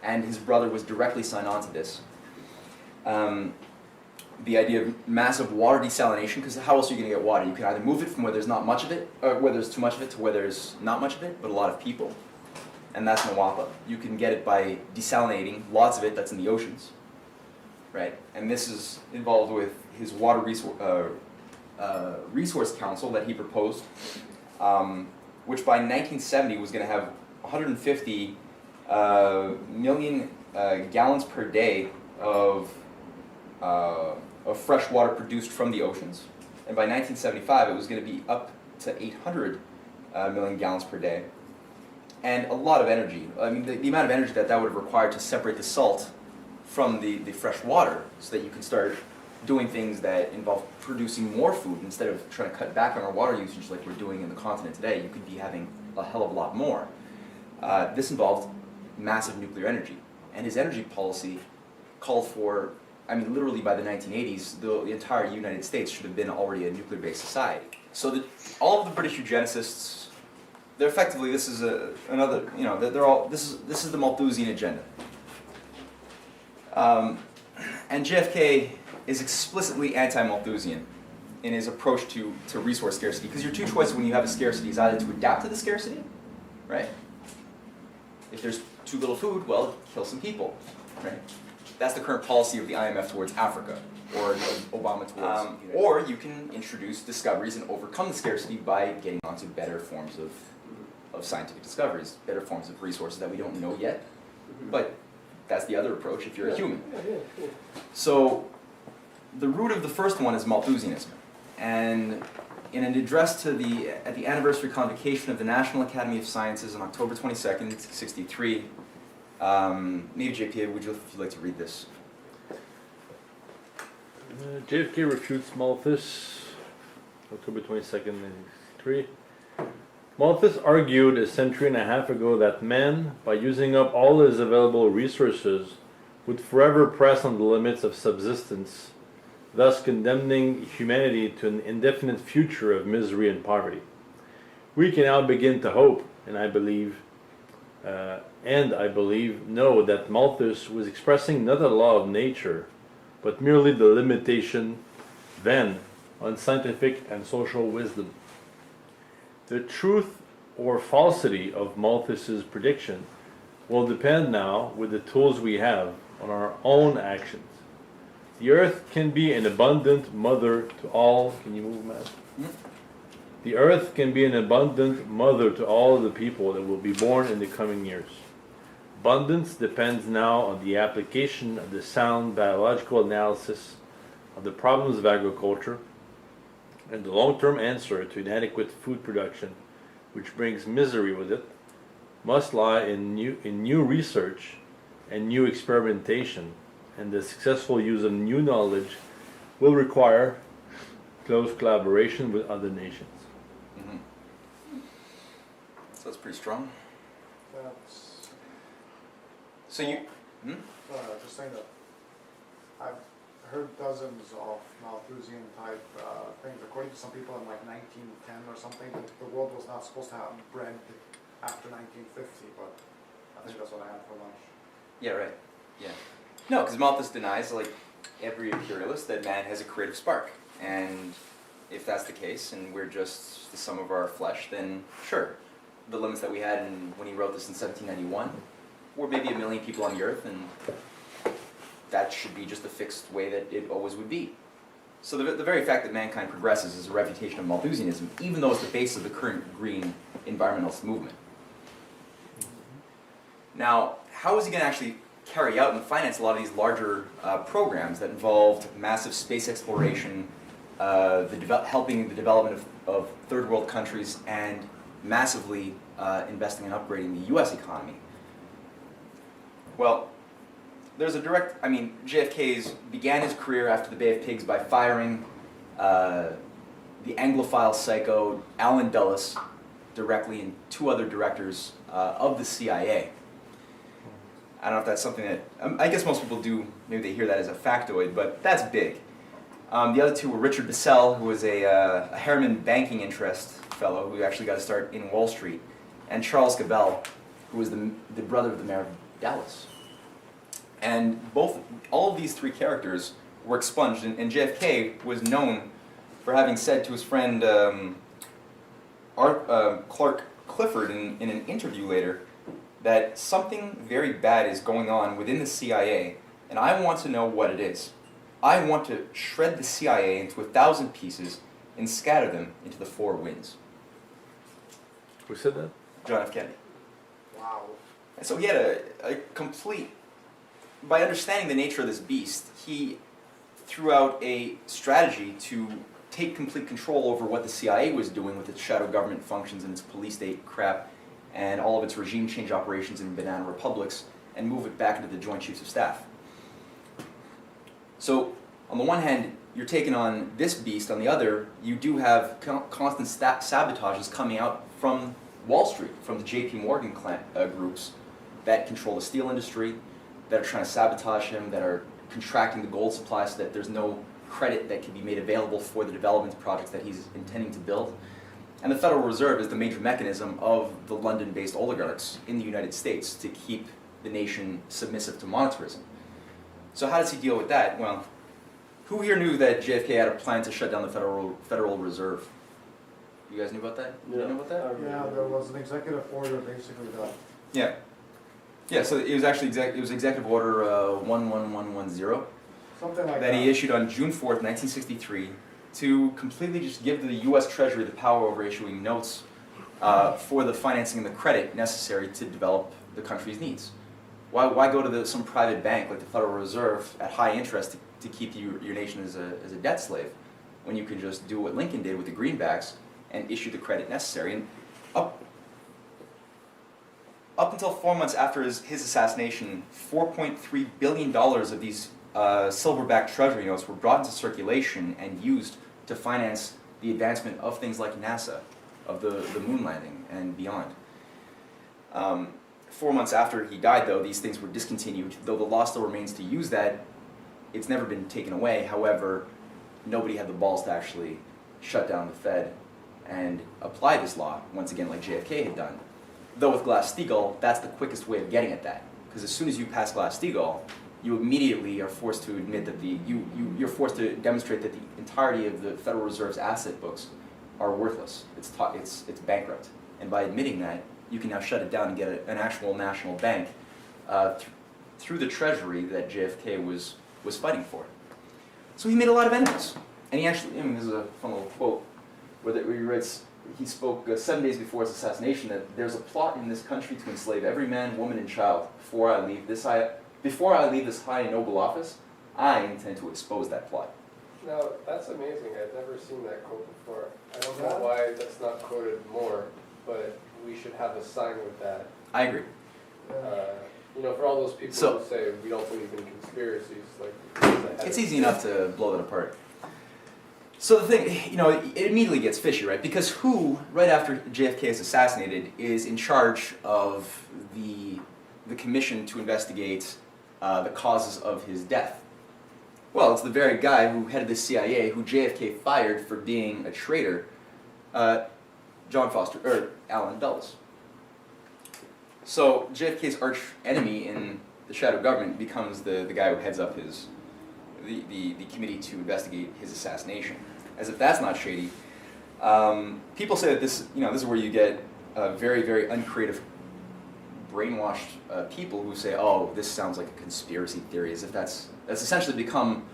and his brother was directly signed on to this. The idea of massive water desalination, because how else are you going to get water? You can either move it from where there's not much of it, or where there's too much of it, to where there's not much of it, but a lot of people. And that's Nawapa. You can get it by desalinating lots of it that's in the oceans, right? And this is involved with his water resource council that he proposed, which by 1970 was going to have 150 million gallons per day of fresh water produced from the oceans. And by 1975, it was going to be up to 800 million gallons per day. And a lot of energy. I mean, the amount of energy that would have required to separate the salt from the fresh water so that you can start doing things that involve producing more food instead of trying to cut back on our water usage like we're doing in the continent today. You could be having a hell of a lot more. This involved massive nuclear energy. And his energy policy called for, I mean, literally by the 1980s, the entire United States should have been already a nuclear-based society. So all of the British eugenicists, they're effectively, this is another, you know, they're all, this is the Malthusian agenda. And JFK is explicitly anti-Malthusian in his approach to resource scarcity, because your two choices when you have a scarcity is either to adapt to the scarcity, right? If there's too little food, well, kill some people, right? That's the current policy of the IMF towards Africa, or of Obama towards. Or you can introduce discoveries and overcome the scarcity by getting onto better forms of scientific discoveries, better forms of resources that we don't know yet. But that's the other approach if you're a human. So the root of the first one is Malthusianism. And in an address at the anniversary convocation of the National Academy of Sciences on October 22nd, 1963, maybe JPA, would you like to read this? JFK refutes Malthus, October 22nd, 1963. Malthus argued a century and a half ago that man, by using up all his available resources, would forever press on the limits of subsistence, thus condemning humanity to an indefinite future of misery and poverty. We can now begin to hope, and I believe, know that Malthus was expressing not a law of nature, but merely the limitation, then, on scientific and social wisdom. The truth or falsity of Malthus's prediction will depend now, with the tools we have, on our own actions. The earth can be an abundant mother to all. Can you move, Matt? The earth can be an abundant mother to all the people that will be born in the coming years. Abundance depends now on the application of the sound biological analysis of the problems of agriculture, and the long-term answer to inadequate food production, which brings misery with it, must lie in new research and new experimentation, and the successful use of new knowledge will require close collaboration with other nations. So that's pretty strong. That's, So you, just saying that I've heard dozens of Malthusian type things. According to some people in like 1910 or something, the world was not supposed to have bread after 1950, but I think that's what I had for lunch. yeah, right, yeah. No, because Malthus denies, like every imperialist, that man has a creative spark. And if that's the case, and we're just the sum of our flesh, then sure. The limits that we had when he wrote this in 1791 were maybe 1 million people on the earth, and that should be just a fixed way that it always would be. So the very fact that mankind progresses is a refutation of Malthusianism, even though it's the base of the current green environmentalist movement. Now, how is he going to actually carry out and finance a lot of these larger programs that involved massive space exploration, helping the development of third world countries, and massively investing and upgrading the US economy? Well, there's a direct, I mean, began his career after the Bay of Pigs by firing the Anglophile psycho Allen Dulles directly, and 2 other directors of the CIA. I don't know if that's something that, I guess most people do, maybe they hear that as a factoid, but that's big. The other 2 were Richard Bissell, who was a Harriman banking interest fellow who actually got to start in Wall Street, and Charles Gabelle, who was the brother of the mayor of Dallas. And all of these 3 characters were expunged, and JFK was known for having said to his friend Clark Clifford in an interview later that something very bad is going on within the CIA, and I want to know what it is. I want to shred the CIA into 1,000 pieces and scatter them into the 4 winds. Who said that? John F. Kennedy. Wow. And so he had a complete, by understanding the nature of this beast, he threw out a strategy to take complete control over what the CIA was doing with its shadow government functions and its police state crap and all of its regime change operations in banana republics and move it back into the Joint Chiefs of Staff. So, on the one hand, you're taking on this beast. On the other, you do have constant sabotages coming out from Wall Street, from the J.P. Morgan groups that control the steel industry, that are trying to sabotage him, that are contracting the gold supply so that there's no credit that can be made available for the development projects that he's intending to build. And the Federal Reserve is the major mechanism of the London-based oligarchs in the United States to keep the nation submissive to monetarism. So how does he deal with that? Well, who here knew that JFK had a plan to shut down the Federal Reserve? You guys knew about that? You know about that? Yeah, there was an executive order basically that. Yeah. Yeah, so it was actually Executive Order 11110 Something like that he issued on June 4th, 1963, to completely just give the U.S. Treasury the power over issuing notes for the financing and the credit necessary to develop the country's needs. Why go to some private bank like the Federal Reserve at high interest to keep your nation as a debt slave, when you can just do what Lincoln did with the greenbacks and issue the credit necessary? And up until 4 months after his assassination, $4.3 billion of these silverback treasury notes were brought into circulation and used to finance the advancement of things like NASA, of the moon landing and beyond. 4 months after he died, though, these things were discontinued. Though the law still remains to use that, it's never been taken away. However, nobody had the balls to actually shut down the Fed and apply this law, once again, like JFK had done. Though with Glass-Steagall, that's the quickest way of getting at that. Because as soon as you pass Glass-Steagall, you immediately are forced to admit that you're forced to demonstrate that the entirety of the Federal Reserve's asset books are worthless. It's bankrupt. And by admitting that, you can now shut it down and get an actual national bank through the Treasury that JFK was fighting for. So he made a lot of enemies. And he actually, this is a fun little quote where he writes, he spoke 7 days before his assassination that there's a plot in this country to enslave every man, woman, and child. Before I leave this high and noble office, I intend to expose that plot. Now, that's amazing. I've never seen that quote before. I don't know why that's not quoted more, but we should have a sign with that. I agree. For all those people who say we don't believe in conspiracies, like it's easy enough to blow that apart. So the thing, it immediately gets fishy, right? Because who, right after JFK is assassinated, is in charge of the commission to investigate the causes of his death? Well, it's the very guy who headed the CIA, who JFK fired for being a traitor, Allen Dulles. So JFK's arch enemy in the shadow government becomes the guy who heads up the committee to investigate his assassination. As if that's not shady. People say that this is where you get very, very uncreative, brainwashed people who say, "Oh, this sounds like a conspiracy theory," as if that's essentially become.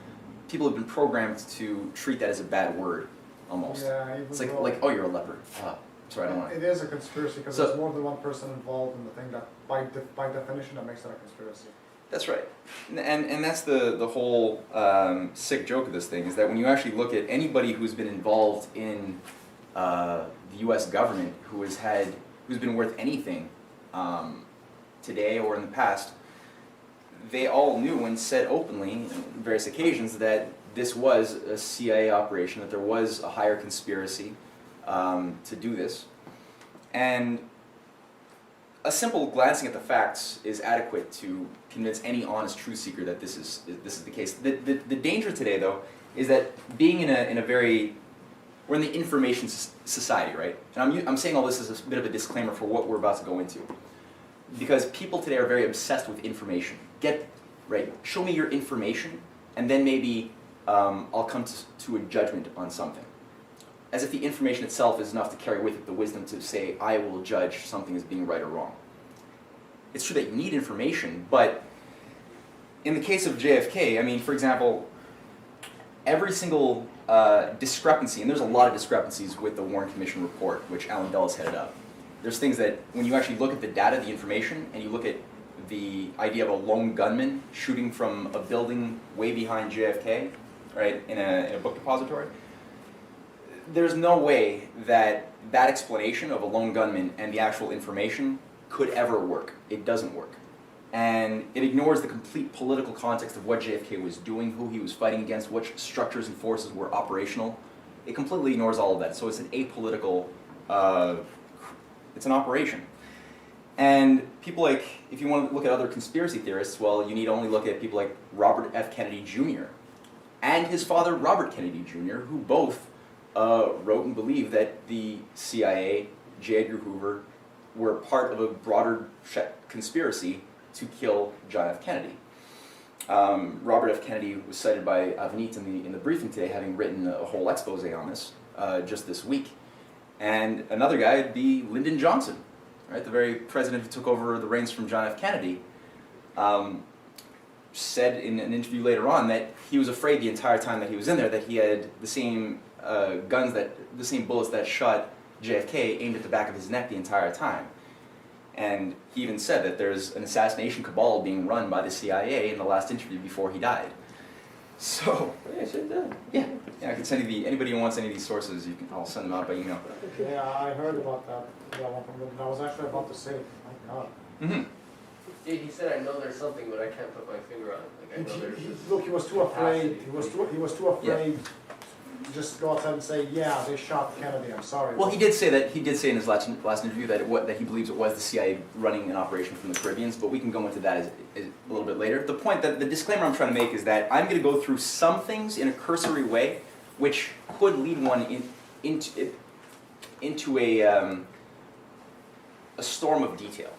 People have been programmed to treat that as a bad word, almost. Yeah, it's like, "Oh, you're a leper." Sorry, I don't want. It is a conspiracy because there's more than one person involved in the thing that, by definition, that makes it a conspiracy. That's right, and that's the whole sick joke of this thing, is that when you actually look at anybody who's been involved in the U.S. government who's been worth anything today or in the past, they all knew and said openly on various occasions that this was a CIA operation, that there was a higher conspiracy to do this, and a simple glancing at the facts is adequate to convince any honest truth seeker that this is the case. The danger today, though, is that being we're in the information society, right? And I'm saying all this as a bit of a disclaimer for what we're about to go into, because people today are very obsessed with information. Show me your information, and then maybe I'll come to a judgment on something. As if the information itself is enough to carry with it the wisdom to say, I will judge something as being right or wrong. It's true that you need information, but in the case of JFK, for example, every single discrepancy, and there's a lot of discrepancies with the Warren Commission report, which Allen Dulles headed up, there's things that when you actually look at the data, the information, and you look at the idea of a lone gunman shooting from a building way behind JFK, right, in a book depository, there's no way that that explanation of a lone gunman and the actual information could ever work. It doesn't work. And it ignores the complete political context of what JFK was doing, who he was fighting against, which structures and forces were operational. It completely ignores all of that. So it's an apolitical, it's an operation. And people like, if you want to look at other conspiracy theorists, well, you need only look at people like Robert F. Kennedy Jr. and his father, Robert Kennedy Jr., who both wrote and believed that the CIA, J. Edgar Hoover, were part of a broader conspiracy to kill John F. Kennedy. Robert F. Kennedy was cited by Avnit in the briefing today, having written a whole expose on this just this week. And another guy would be Lyndon Johnson, right? The very president who took over the reins from John F. Kennedy, said in an interview later on that he was afraid the entire time that he was in there that he had the same the same bullets that shot JFK aimed at the back of his neck the entire time. And he even said that there's an assassination cabal being run by the CIA in the last interview before he died. So, Yeah, sit down. yeah, I can send you anybody who wants any of these sources, I'll send them out by email. Yeah, I heard about that one from Lyndon. I was actually about to say, my God. Mm-hmm. Yeah, he said, I know there's something, but I can't put my finger on it. Like, I know there's this. Look, he was too afraid. capacity. He was too afraid to just go outside and say, yeah, they shot Kennedy. I'm sorry. Well, he did say in his last interview that he believes it was the CIA running an operation from the Caribbeans, but we can go into that as a little bit later. The point that the disclaimer I'm trying to make is that I'm going to go through some things in a cursory way, which could lead one into a storm of detail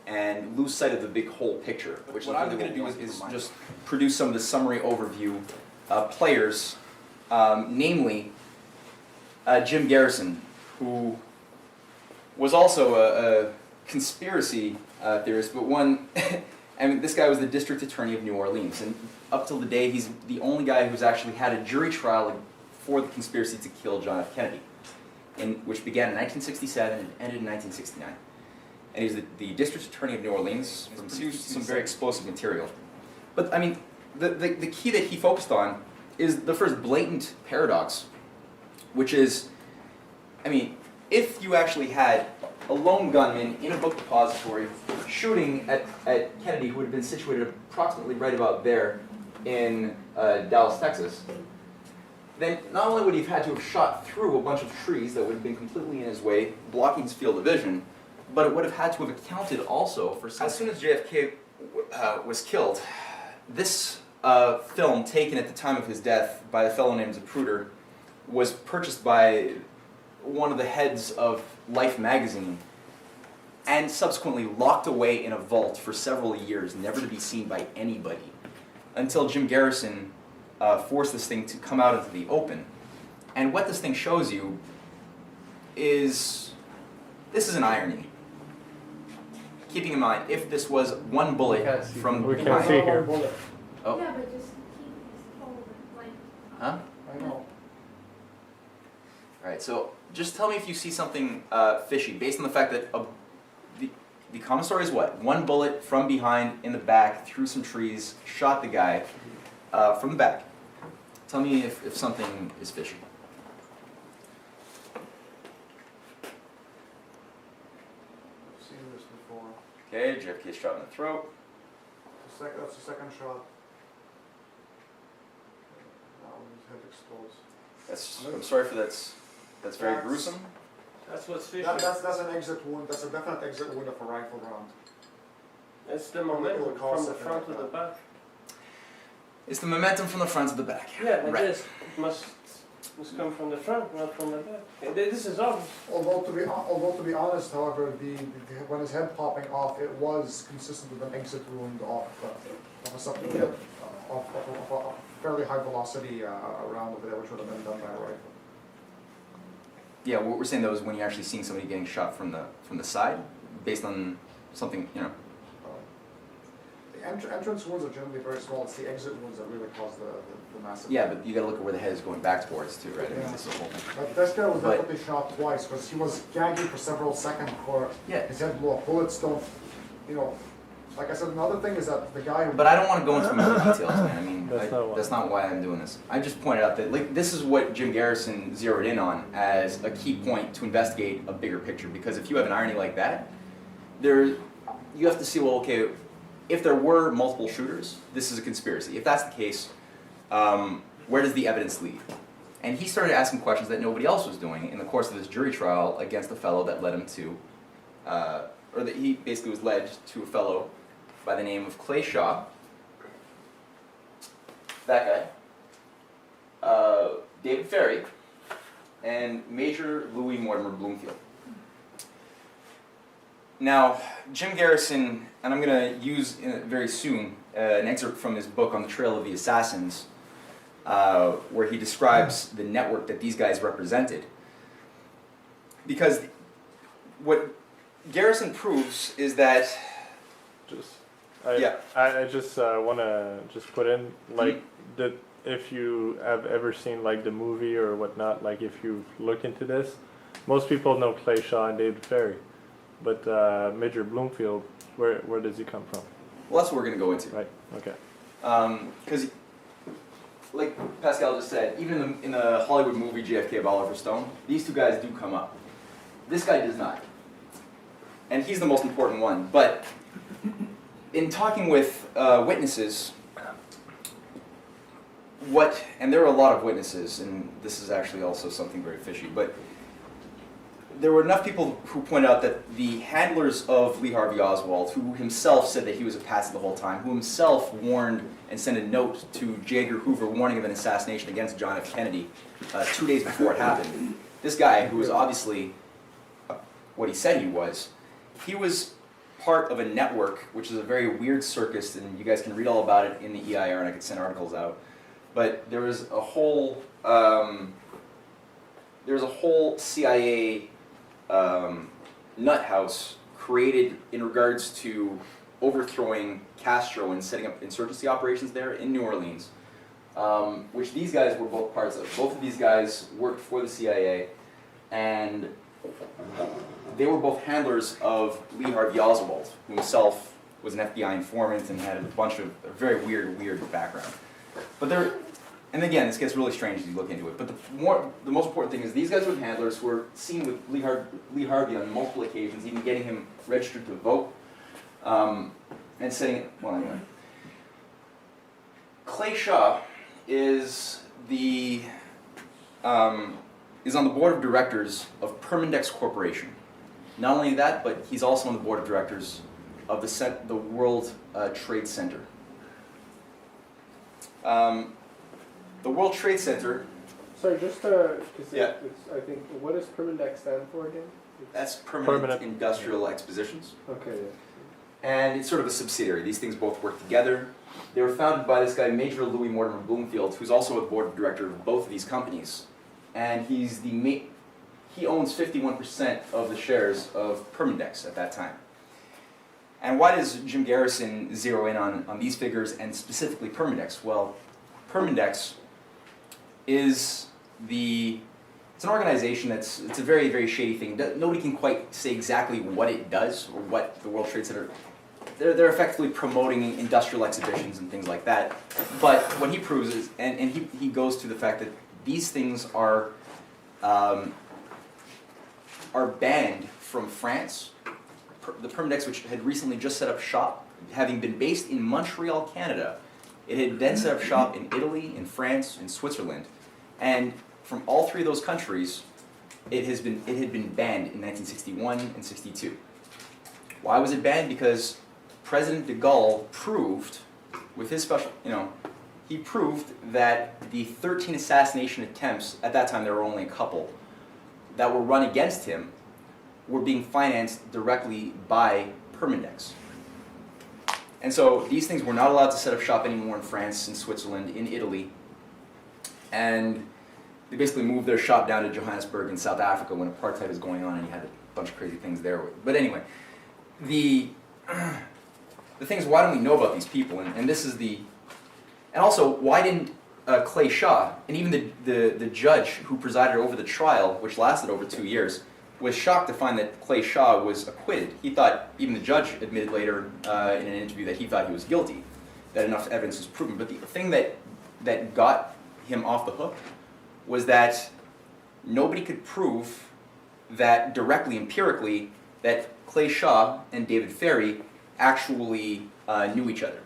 and lose sight of the big whole picture. Which what I'm going to do is just produce some of the summary overview players. Namely, Jim Garrison, who was also a conspiracy theorist, but one, I mean, this guy was the district attorney of New Orleans, and up till the day, he's the only guy who's actually had a jury trial for the conspiracy to kill John F. Kennedy, which began in 1967 and ended in 1969. And he was the district attorney of New Orleans, produced some very explosive material. But, I mean, the key that he focused on is the first blatant paradox, which is, I mean, if you actually had a lone gunman in a book depository shooting at Kennedy, who had been situated approximately right about there in Dallas, Texas, then not only would he have had to have shot through a bunch of trees that would have been completely in his way, blocking his field of vision, but it would have had to have accounted also for, as soon as JFK was killed, this film taken at the time of his death by a fellow named Zapruder was purchased by one of the heads of Life magazine and subsequently locked away in a vault for several years, never to be seen by anybody, until Jim Garrison forced this thing to come out into the open. And what this thing shows you is, this is an irony. Keeping in mind, if this was one bullet from We can't behind. see here. Oh. Yeah, but just keep this forward, like. Huh? I know. Alright, so just tell me if you see something fishy, based on the fact that the common story is what? One bullet from behind, in the back, through some trees, shot the guy from the back. Tell me if something is fishy. I've seen this before. Okay, JFK is shot in the throat. That's the second shot. Now his head explodes. I'm sorry for that's very That's- gruesome. That's what's fishy. That's an exit wound. That's a definite exit wound of a rifle round. It's the momentum It'll cause from the something front to like the that. back. It's the momentum from the front to the back. Yeah, but Right. this must come from the front, not from the back. This is obvious. Although to be honest, however, when his head popping off, it was consistent with an exit wound of a something of a fairly high velocity round over there, which would have been done by a rifle. Yeah, what we're saying though is when you're actually seeing somebody getting shot from the side, based on something, you know. entrance wounds are generally very small. It's the exit wounds that really cause the massive. Yeah, but you gotta look at where the head is going back towards too, right? I mean, Yeah. this is the whole thing. But this guy was But- definitely shot twice because he was gagging for several seconds before Yeah. his head blew up. Bullets don't, you know, like I said, another thing is that the guy who. But I don't want to go into more details, man. I mean, That's not why. why I'm doing this. I just pointed out that like this is what Jim Garrison zeroed in on as a key point to investigate a bigger picture. Because if you have an irony like that, you have to see, well, okay, if there were multiple shooters, this is a conspiracy. If that's the case, where does the evidence lead? And he started asking questions that nobody else was doing in the course of this jury trial against a fellow that led him to, or that he basically was led to a fellow by the name of Clay Shaw. That guy. David Ferry, and Major Louis Mortimer Bloomfield. Now, Jim Garrison, and I'm going to use very soon an excerpt from his book On the Trail of the Assassins, where he describes the network that these guys represented. Because what Garrison proves is that... I just want to just put in, like, that if you have ever seen, like, the movie or whatnot, like, if you look into this, most people know Clay Shaw and David Ferry. But Major Bloomfield, where does he come from? Well, that's what we're going to go into. Right, okay. Because, like Pascal just said, even in the Hollywood movie JFK of Oliver Stone, these two guys do come up. This guy does not. And he's the most important one. But in talking with witnesses, and there are a lot of witnesses, and this is actually also something very fishy, but there were enough people who pointed out that the handlers of Lee Harvey Oswald, who himself said that he was a patsy the whole time, who himself warned and sent a note to J. Edgar Hoover warning of an assassination against John F. Kennedy 2 days before it happened. This guy, who was obviously what he said he was part of a network, which is a very weird circus, and you guys can read all about it in the EIR, and I could send articles out. But there was a whole CIA nut house created in regards to overthrowing Castro and setting up insurgency operations there in New Orleans, which these guys were both parts of. Both of these guys worked for the CIA, and they were both handlers of Lee Harvey Oswald, who himself was an FBI informant and had a bunch of a very weird background. But and again, this gets really strange as you look into it, but the most important thing is these guys were handlers who were seen with Lee Harvey on multiple occasions, even getting him registered to vote, and setting it, well anyway. Clay Shaw is on the board of directors of Permindex Corporation. Not only that, but he's also on the board of directors of the World Trade Center. The World Trade Center. Sorry, just because Yeah. I think, what does Permindex stand for again? That's Permanent Industrial Expositions. Okay, yeah. And it's sort of a subsidiary. These things both work together. They were founded by this guy, Major Louis Mortimer Bloomfield, who's also a board of director of both of these companies. And he owns 51% of the shares of Permindex at that time. And why does Jim Garrison zero in on these figures and specifically Permindex? Well, Permindex is it's an organization it's a very, very shady thing. Nobody can quite say exactly what it does or what the World Trade Center, they're effectively promoting industrial exhibitions and things like that. But what he proves is, and he goes to the fact that these things are banned from France. The Permindex, which had recently just set up shop, having been based in Montreal, Canada, it had then set up shop in Italy, in France, in Switzerland, and from all three of those countries, it had been banned in 1961 and 62. Why was it banned? Because President de Gaulle proved, with his special, he proved that the 13 assassination attempts, at that time there were only a couple, that were run against him, were being financed directly by Permindex. And so these things were not allowed to set up shop anymore in France, in Switzerland, in Italy. And they basically moved their shop down to Johannesburg in South Africa when apartheid was going on and you had a bunch of crazy things there. But anyway, the thing is, why don't we know about these people? And this is the, and also, why didn't Clay Shaw, and even the judge who presided over the trial, which lasted over 2 years, was shocked to find that Clay Shaw was acquitted. He thought, even the judge admitted later in an interview that he thought he was guilty, that enough evidence was proven. But the thing that got him off the hook was that nobody could prove that directly, empirically, that Clay Shaw and David Ferry actually knew each other.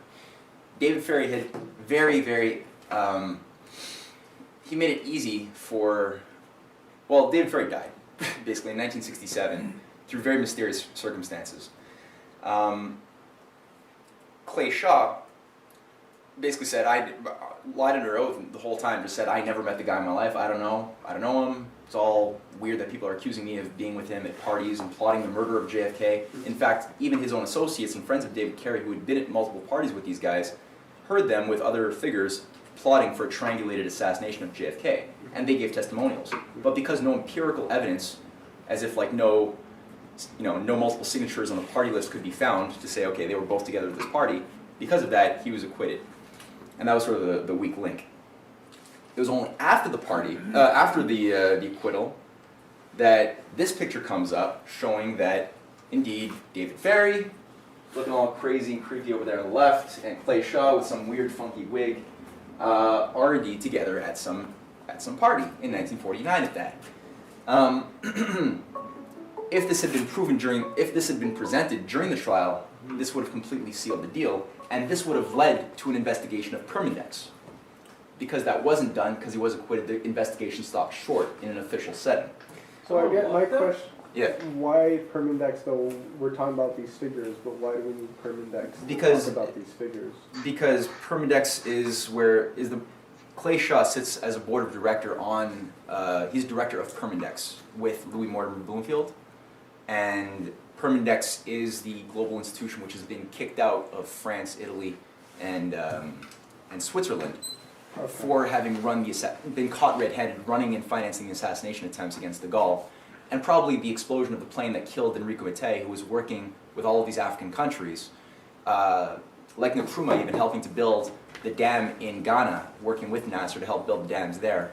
David Ferry had he made it easy for, well, David Ferry died, basically, in 1967, through very mysterious circumstances. Clay Shaw basically said, I lied under oath the whole time, just said, I never met the guy in my life, I don't know him. It's all weird that people are accusing me of being with him at parties and plotting the murder of JFK. In fact, even his own associates and friends of David Carey, who had been at multiple parties with these guys, heard them with other figures plotting for a triangulated assassination of JFK, and they gave testimonials. But because no empirical evidence, as if like no multiple signatures on the party list could be found to say, okay, they were both together at this party, because of that, he was acquitted. And that was sort of the weak link. It was only after the party, after the acquittal, that this picture comes up showing that, indeed, David Ferry, looking all crazy and creepy over there on the left, and Clay Shaw with some weird funky wig, are indeed together at some party in 1949 at that. If this had been presented during the trial, this would have completely sealed the deal, and this would have led to an investigation of Permindex. Because that wasn't done, because he was acquitted, the investigation stopped short in an official setting. So I get my question. Yeah. Why Permindex though? We're talking about these figures, but why do we need Permindex to talk about these figures? Because Permindex Clay Shaw sits as a board of director on, he's director of Permindex with Louis Mortimer Bloomfield, and Permindex is the global institution which has been kicked out of France, Italy, and Switzerland for having been caught red-handed running and financing the assassination attempts against de Gaulle, and probably the explosion of the plane that killed Enrico Mattei, who was working with all of these African countries, like Nkrumah, even helping to build the dam in Ghana, working with Nasser to help build the dams there.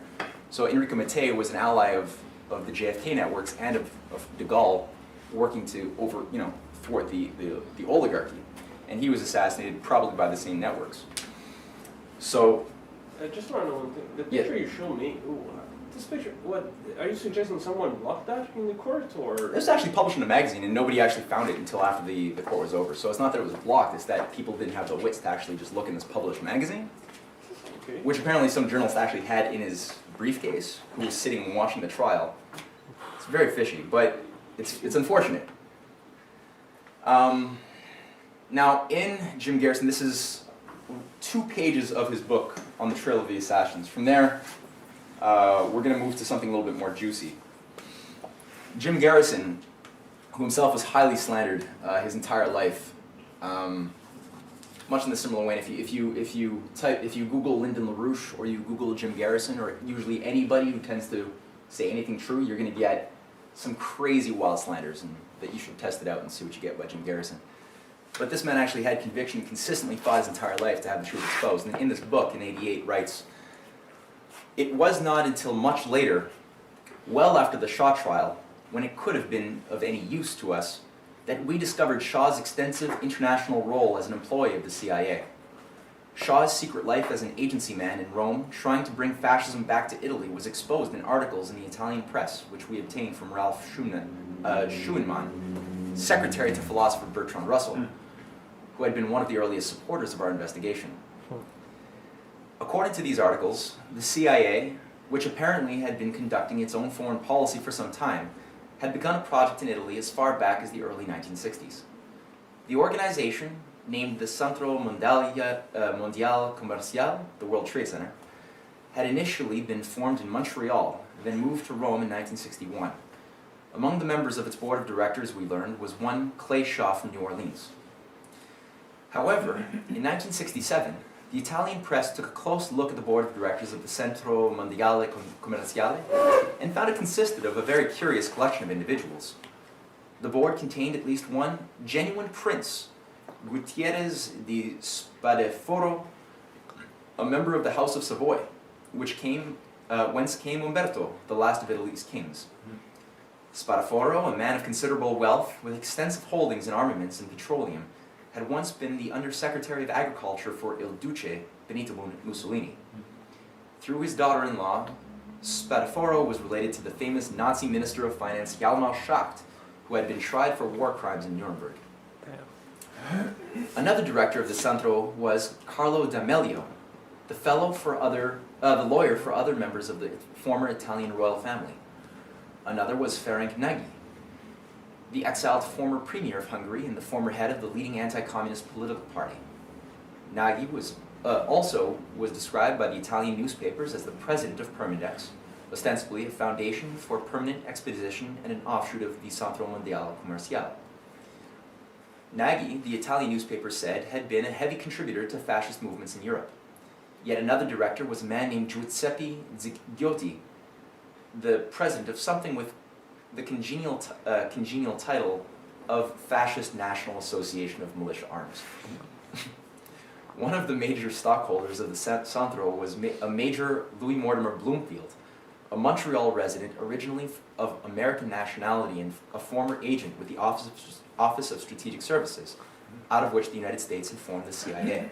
So Enrico Mattei was an ally of the JFK networks and of de Gaulle, working to thwart the oligarchy, and he was assassinated probably by the same networks. So. I just want to know one thing. The picture you showed me, this picture, what, are you suggesting someone blocked that in the court, or? It was actually published in a magazine, and nobody actually found it until after the court was over. So it's not that it was blocked, it's that people didn't have the wits to actually just look in this published magazine, Okay. which apparently some journalist actually had in his briefcase, who was sitting and watching the trial. It's very fishy, but it's unfortunate. Now, in Jim Garrison, this is 2 pages of his book on the Trail of the Assassins. From there, we're going to move to something a little bit more juicy. Jim Garrison, who himself was highly slandered his entire life, much in the similar way. If you Google Lyndon LaRouche or you Google Jim Garrison, or usually anybody who tends to say anything true, you're going to get some crazy wild slanders, and that you should test it out and see what you get by Jim Garrison. But this man actually had conviction, consistently fought his entire life to have the truth exposed. And in this book, in '88, writes, "It was not until much later, well after the Shaw trial, when it could have been of any use to us, that we discovered Shaw's extensive international role as an employee of the CIA. Shaw's secret life as an agency man in Rome, trying to bring fascism back to Italy, was exposed in articles in the Italian press, which we obtained from Ralph Schuenmann, secretary to philosopher Bertrand Russell, who had been one of the earliest supporters of our investigation. According to these articles, the CIA, which apparently had been conducting its own foreign policy for some time, had begun a project in Italy as far back as the early 1960s. The organization, named the Centro Mondial Commercial, the World Trade Center, had initially been formed in Montreal, then moved to Rome in 1961. Among the members of its board of directors, we learned, was one Clay Shaw from New Orleans. However, in 1967, the Italian press took a close look at the board of directors of the Centro Mondiale Commerciale and found it consisted of a very curious collection of individuals. The board contained at least one genuine prince, Gutierrez de Spadaforo, a member of the House of Savoy, whence came Umberto, the last of Italy's kings. Spadaforo, a man of considerable wealth with extensive holdings in armaments and petroleum, had once been the Undersecretary of Agriculture for Il Duce, Benito Mussolini. Through his daughter-in-law, Spadaforo was related to the famous Nazi Minister of Finance Hjalmar Schacht, who had been tried for war crimes in Nuremberg. Another director of the Centro was Carlo D'Amelio, the lawyer for other members of the former Italian royal family. Another was Ferenc Nagy, the exiled former premier of Hungary and the former head of the leading anti-communist political party. Nagy also was described by the Italian newspapers as the president of Permindex, ostensibly a foundation for permanent exposition and an offshoot of the Centro Mondiale Commerciale. Nagy, the Italian newspaper said, had been a heavy contributor to fascist movements in Europe. Yet another director was a man named Giuseppe Zigiotti, the president of something with the congenial title of Fascist National Association of Militia Arms. One of the major stockholders of the Centro was a Major Louis Mortimer Bloomfield, a Montreal resident originally of American nationality and a former agent with the Office of Strategic Services, out of which the United States had formed the CIA.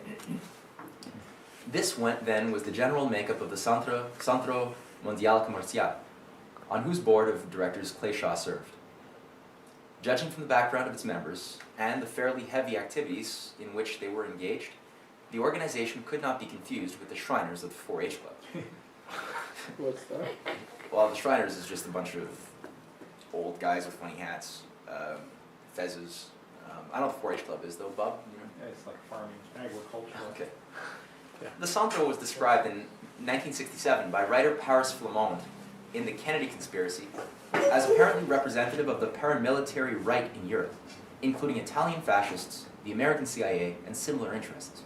This then was the general makeup of the Centro Mondiale Commerciale, on whose board of directors Clay Shaw served. Judging from the background of its members and the fairly heavy activities in which they were engaged, the organization could not be confused with the Shriners of the 4-H Club. What's that? Well, the Shriners is just a bunch of old guys with funny hats, fezzes. I don't know what the 4-H Club is, though, Bob? You know? Yeah, it's like farming, agricultural. Okay. The Centro was described in 1967 by writer Paris Flammonde in The Kennedy Conspiracy as apparently representative of the paramilitary right in Europe, including Italian fascists, the American CIA, and similar interests.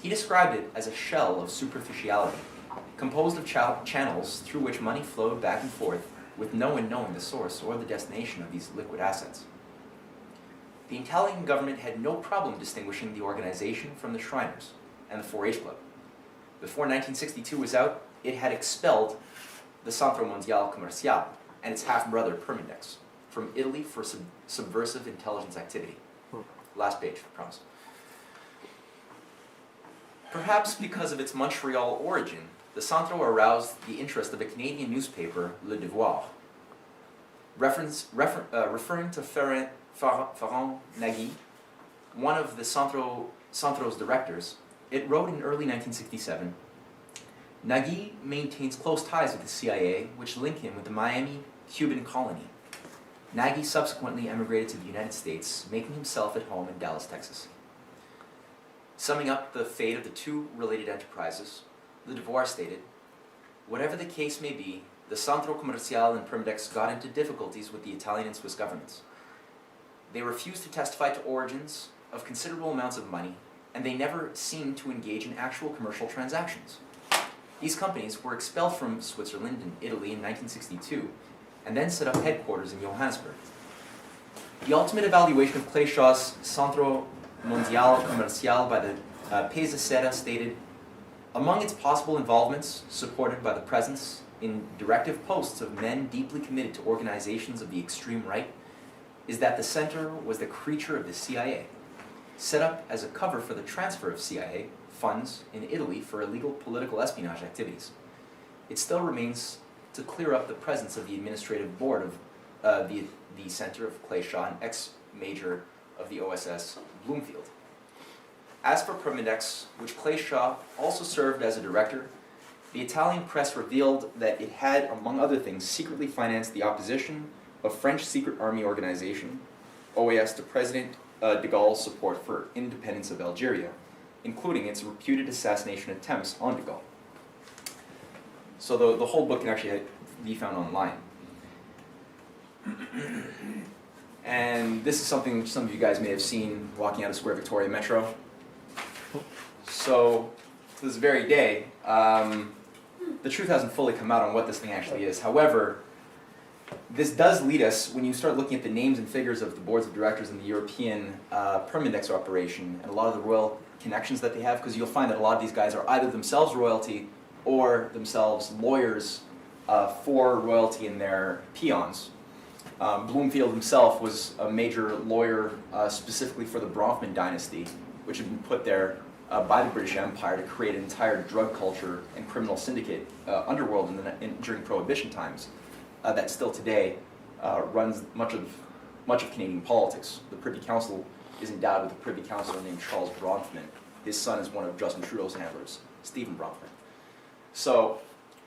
He described it as a shell of superficiality, composed of channels through which money flowed back and forth with no one knowing the source or the destination of these liquid assets. The Italian government had no problem distinguishing the organization from the Shriners and the 4-H Club. Before 1962 was out, it had expelled the Centro Mondiale Commerciale and its half-brother Permindex from Italy for subversive intelligence activity. Last page, I promise. Perhaps because of its Montreal origin, the Centro aroused the interest of a Canadian newspaper, Le Devoir. Referring to Ferenc Nagy, one of the Centro's directors, it wrote in early 1967, Nagy maintains close ties with the CIA, which link him with the Miami Cuban colony. Nagy subsequently emigrated to the United States, making himself at home in Dallas, Texas. Summing up the fate of the two related enterprises, Le Devoir stated, whatever the case may be, the Centro Commerciale and Permindex got into difficulties with the Italian and Swiss governments. They refused to testify to origins of considerable amounts of money, and they never seemed to engage in actual commercial transactions. These companies were expelled from Switzerland and Italy in 1962, and then set up headquarters in Johannesburg. The ultimate evaluation of Clay Shaw's Centro Mondiale Commerciale by the Pesa Sera stated, among its possible involvements, supported by the presence in directive posts of men deeply committed to organizations of the extreme right, is that the center was the creature of the CIA, set up as a cover for the transfer of CIA funds in Italy for illegal political espionage activities. It still remains to clear up the presence of the administrative board of the center of Clay Shaw, an ex-major of the OSS, Bloomfield. As for Permindex, which Clay Shaw also served as a director, the Italian press revealed that it had, among other things, secretly financed the opposition of French secret army organization, OAS, to President de Gaulle's support for independence of Algeria, including its reputed assassination attempts on de Gaulle. So the whole book can actually be found online. And this is something some of you guys may have seen walking out of Square Victoria Metro. So, to this very day, the truth hasn't fully come out on what this thing actually is. However, this does lead us, when you start looking at the names and figures of the boards of directors in the European permanent index operation, and a lot of the royal connections that they have, because you'll find that a lot of these guys are either themselves royalty or themselves lawyers for royalty and their peons. Bloomfield himself was a major lawyer specifically for the Bronfman dynasty, which had been put there by the British Empire to create an entire drug culture and criminal syndicate underworld during Prohibition times that still today runs much of Canadian politics. The Privy Council is endowed with a Privy Councilor named Charles Bronfman. His son is one of Justin Trudeau's handlers, Stephen Bronfman. So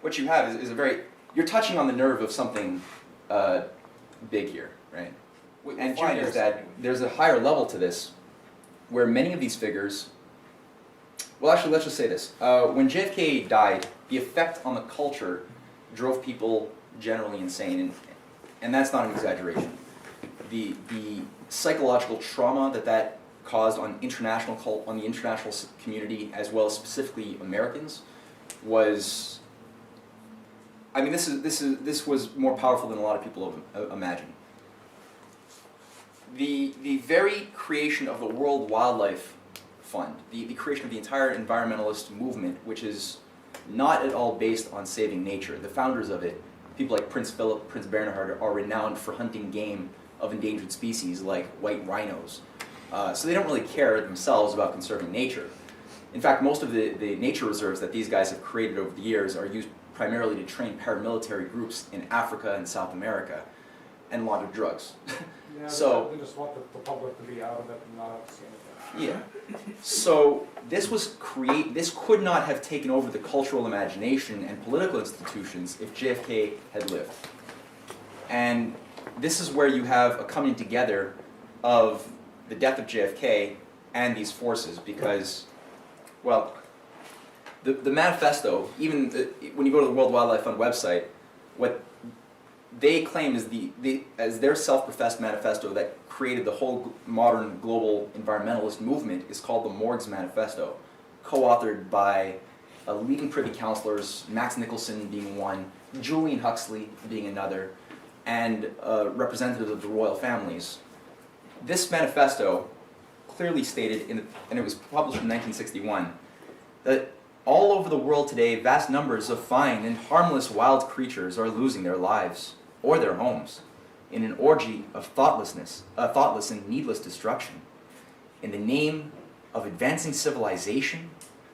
what you have is a very, you're touching on the nerve of something big here, right? And fine is that there's a higher level to this, where many of these figures, well actually let's just say this, when JFK died, the effect on the culture drove people generally insane, and that's not an exaggeration. The psychological trauma that caused on the international community, as well as specifically Americans, was, I mean, this was more powerful than a lot of people imagine. The very creation of the World Wildlife Fund, the creation of the entire environmentalist movement, which is not at all based on saving nature. The founders of it, people like Prince Philip, Prince Bernhard, are renowned for hunting game of endangered species like white rhinos. So they don't really care themselves about conserving nature. In fact, most of the nature reserves that these guys have created over the years are used primarily to train paramilitary groups in Africa and South America, and launder drugs. Yeah, So they just want the public to be out of it and not have to see anything. yeah. So this could not have taken over the cultural imagination and political institutions if JFK had lived. And this is where you have a coming together of the death of JFK and these forces, because, well, the manifesto, even when you go to the World Wildlife Fund website, what they claim is as their self-professed manifesto that created the whole modern global environmentalist movement is called the Morgues Manifesto, co-authored by leading Privy Councilors, Max Nicholson being one, Julian Huxley being another, and representatives of the royal families. This manifesto clearly stated, and it was published in 1961, that all over the world today, vast numbers of fine and harmless wild creatures are losing their lives or their homes in an orgy of thoughtless and needless destruction. In the name of advancing civilization,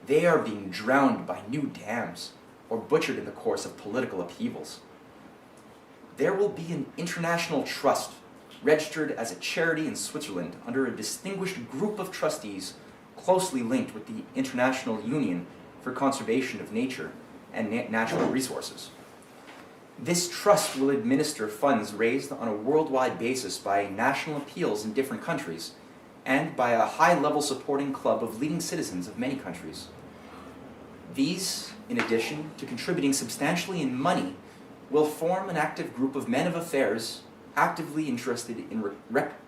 they are being drowned by new dams or butchered in the course of political upheavals. There will be an international trust registered as a charity in Switzerland under a distinguished group of trustees closely linked with the International Union for Conservation of Nature and Natural Resources. This trust will administer funds raised on a worldwide basis by national appeals in different countries and by a high-level supporting club of leading citizens of many countries. These, in addition to contributing substantially in money, will form an active group of men of affairs actively interested in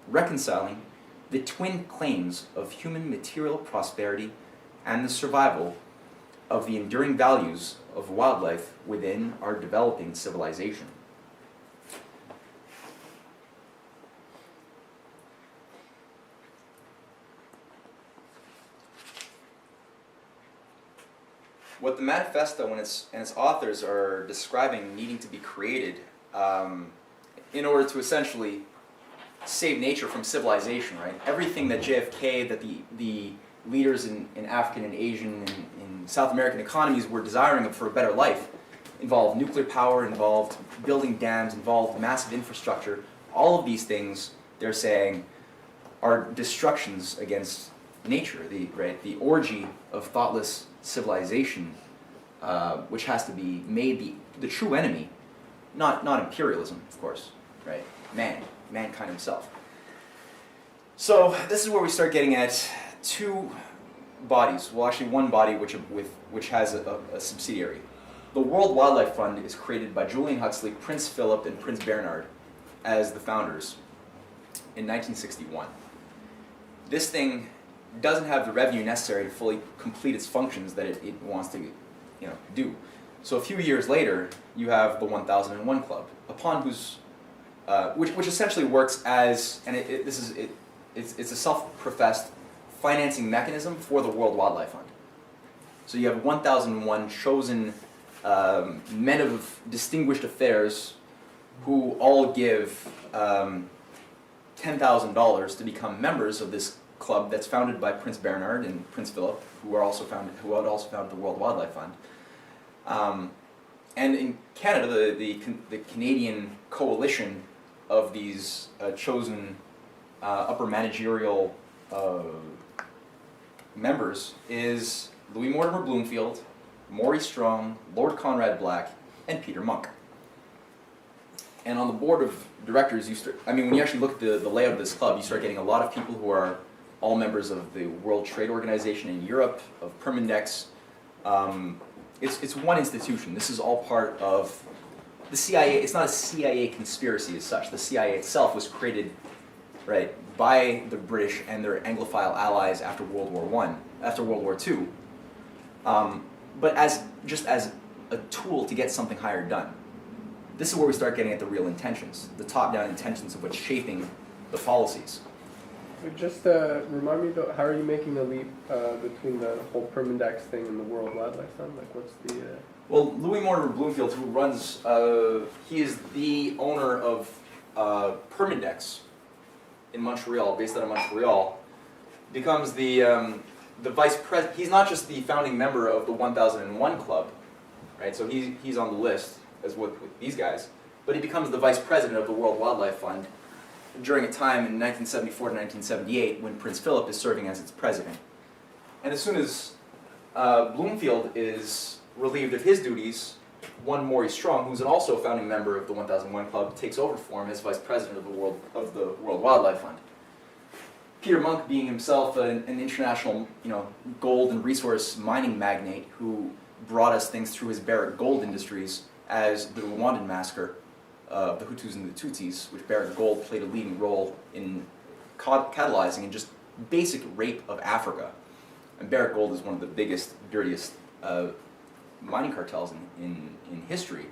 reconciling the twin claims of human material prosperity and the survival of the enduring values of wildlife within our developing civilization. What the manifesto and its authors are describing needing to be created in order to essentially save nature from civilization, right? Everything that JFK, that the leaders in African and Asian and South American economies were desiring for a better life involved nuclear power, involved building dams, involved massive infrastructure. All of these things, they're saying, are destructions against nature, the orgy of thoughtless civilization, which has to be made the true enemy, not imperialism, of course, right? Mankind himself. So this is where we start getting at two bodies, well actually one body which has a subsidiary. The World Wildlife Fund is created by Julian Huxley, Prince Philip, and Prince Bernhard as the founders in 1961. This thing doesn't have the revenue necessary to fully complete its functions that it wants to do. So a few years later, you have the 1001 Club, upon whose which essentially works as, and it's a self-professed financing mechanism for the World Wildlife Fund. So you have 1,001 chosen men of distinguished affairs who all give $10,000 to become members of this club that's founded by Prince Bernhard and Prince Philip, who had also founded the World Wildlife Fund. And in Canada, the Canadian coalition of these chosen upper managerial members is Louis Mortimer Bloomfield, Maurice Strong, Lord Conrad Black, and Peter Monk. And on the board of directors, when you actually look at the layout of this club, you start getting a lot of people who are all members of the World Trade Organization in Europe, of Permindex. It's one institution. This is all part of the CIA. It's not a CIA conspiracy as such. The CIA itself was created, right, by the British and their Anglophile allies after World War II, but just as a tool to get something higher done. This is where we start getting at the real intentions, the top-down intentions of what's shaping the policies. Just remind me though, how are you making the leap between the whole Permindex thing and the World Wildlife Fund? Like, what's the? Well, Louis Mortimer Bloomfield, who runs, he is the owner of Permindex in Montreal, based out of Montreal, becomes the vice president. He's not just the founding member of the 1001 Club, right? So he's on the list as with these guys, but he becomes the vice president of the World Wildlife Fund during a time in 1974 to 1978 when Prince Philip is serving as its president. And as soon as Bloomfield is relieved of his duties, one Maurice Strong, who's also a founding member of the 1001 Club, takes over for him as vice president of the World Wildlife Fund. Peter Monk, being himself an international, gold and resource mining magnate who brought us things through his Barrick Gold Industries, as the Rwandan massacre of the Hutus and the Tutsis, which Barrick Gold played a leading role in catalyzing and just basic rape of Africa. And Barrick Gold is one of the biggest, dirtiest mining cartels in history.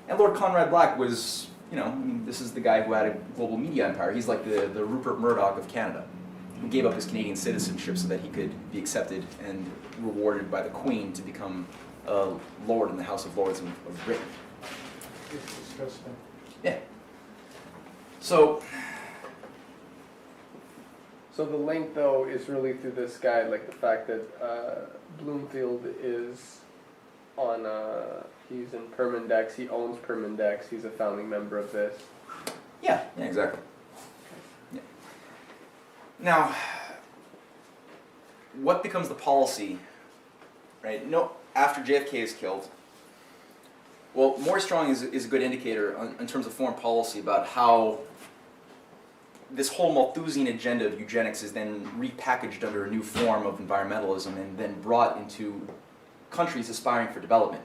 And Lord Conrad Black was, this is the guy who had a global media empire. He's like the Rupert Murdoch of Canada, who gave up his Canadian citizenship so that he could be accepted and rewarded by the Queen to become a Lord in the House of Lords of Britain. It's disgusting. Yeah. So So the link though is really through this guy, like the fact that Bloomfield is on, he's in Permindex, he owns Permindex, he's a founding member of this. yeah, exactly. Yeah. Now, what becomes the policy, right? After JFK is killed, well, Maurice Strong is a good indicator in terms of foreign policy about how this whole Malthusian agenda of eugenics is then repackaged under a new form of environmentalism and then brought into countries aspiring for development.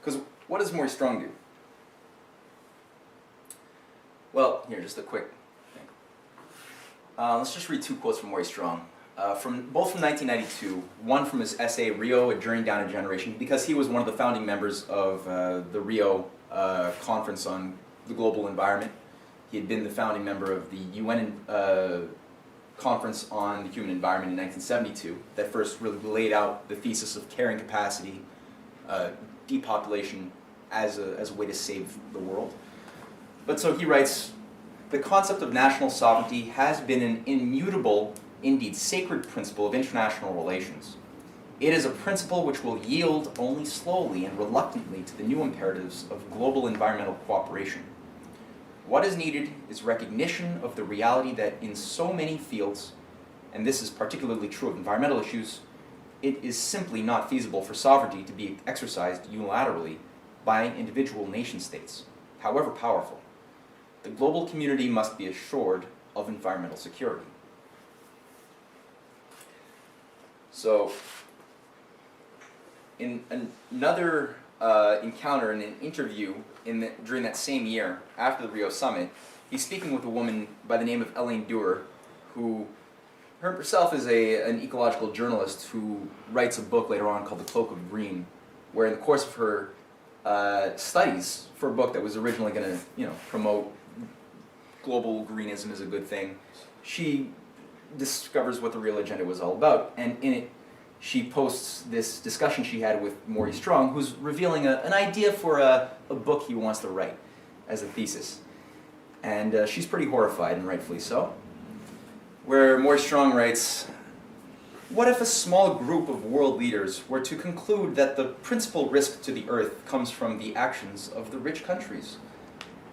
Because what does Maurice Strong do? Well, here, just a quick thing. Let's just read two quotes from Maurice Strong. Both from 1992, one from his essay, Rio, A Journey Down a Generation, because he was one of the founding members of the Rio Conference on the Global Environment. He had been the founding member of the UN Conference on the Human Environment in 1972, that first really laid out the thesis of carrying capacity, depopulation as a way to save the world. But so he writes, the concept of national sovereignty has been an immutable, indeed sacred principle of international relations. It is a principle which will yield only slowly and reluctantly to the new imperatives of global environmental cooperation. What is needed is recognition of the reality that in so many fields, and this is particularly true of environmental issues, it is simply not feasible for sovereignty to be exercised unilaterally by individual nation states, however powerful. The global community must be assured of environmental security. So, in another encounter, in an interview during that same year, after the Rio Summit, he's speaking with a woman by the name of Elaine Dewar, who herself is an ecological journalist who writes a book later on called The Cloak of Green, where in the course of her studies for a book that was originally going to promote global greenism is a good thing, she discovers what the real agenda was all about. And in it, she posts this discussion she had with Maurice Strong, who's revealing an idea for a book he wants to write as a thesis. And she's pretty horrified, and rightfully so. Where Maurice Strong writes, "What if a small group of world leaders were to conclude that the principal risk to the earth comes from the actions of the rich countries?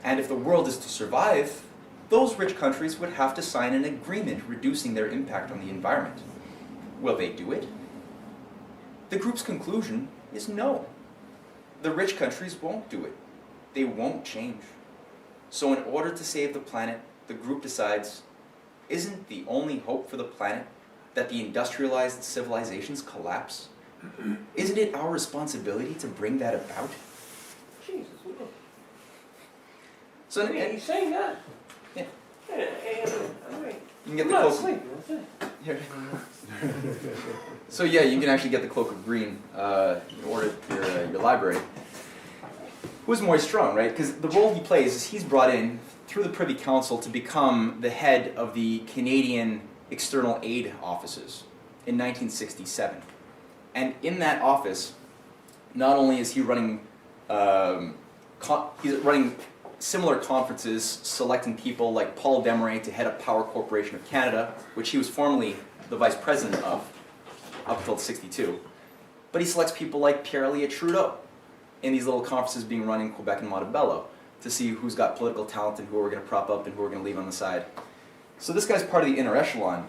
And if the world is to survive, those rich countries would have to sign an agreement reducing their impact on the environment. Will they do it? The group's conclusion is no. The rich countries won't do it. They won't change. So in order to save the planet, the group decides, isn't the only hope for the planet that the industrialized civilizations collapse? Isn't it our responsibility to bring that about?" Jesus, no. So I mean, he's saying that. Yeah. All right. You can get I'm the not cloak. asleep, that's it. Here. So yeah, you can actually get the Cloak of Green in order your library. Who's Maurice Strong, right? Because the role he plays is he's brought in through the Privy Council to become the head of the Canadian External Aid Offices in 1967. And in that office, not only is he running, he's running similar conferences, selecting people like Paul Desmarais to head up Power Corporation of Canada, which he was formerly the vice president of, up until '62. But he selects people like Pierre-Elliott Trudeau in these little conferences being run in Quebec and Montebello to see who's got political talent and who we're going to prop up and who we're going to leave on the side. So this guy's part of the inner echelon.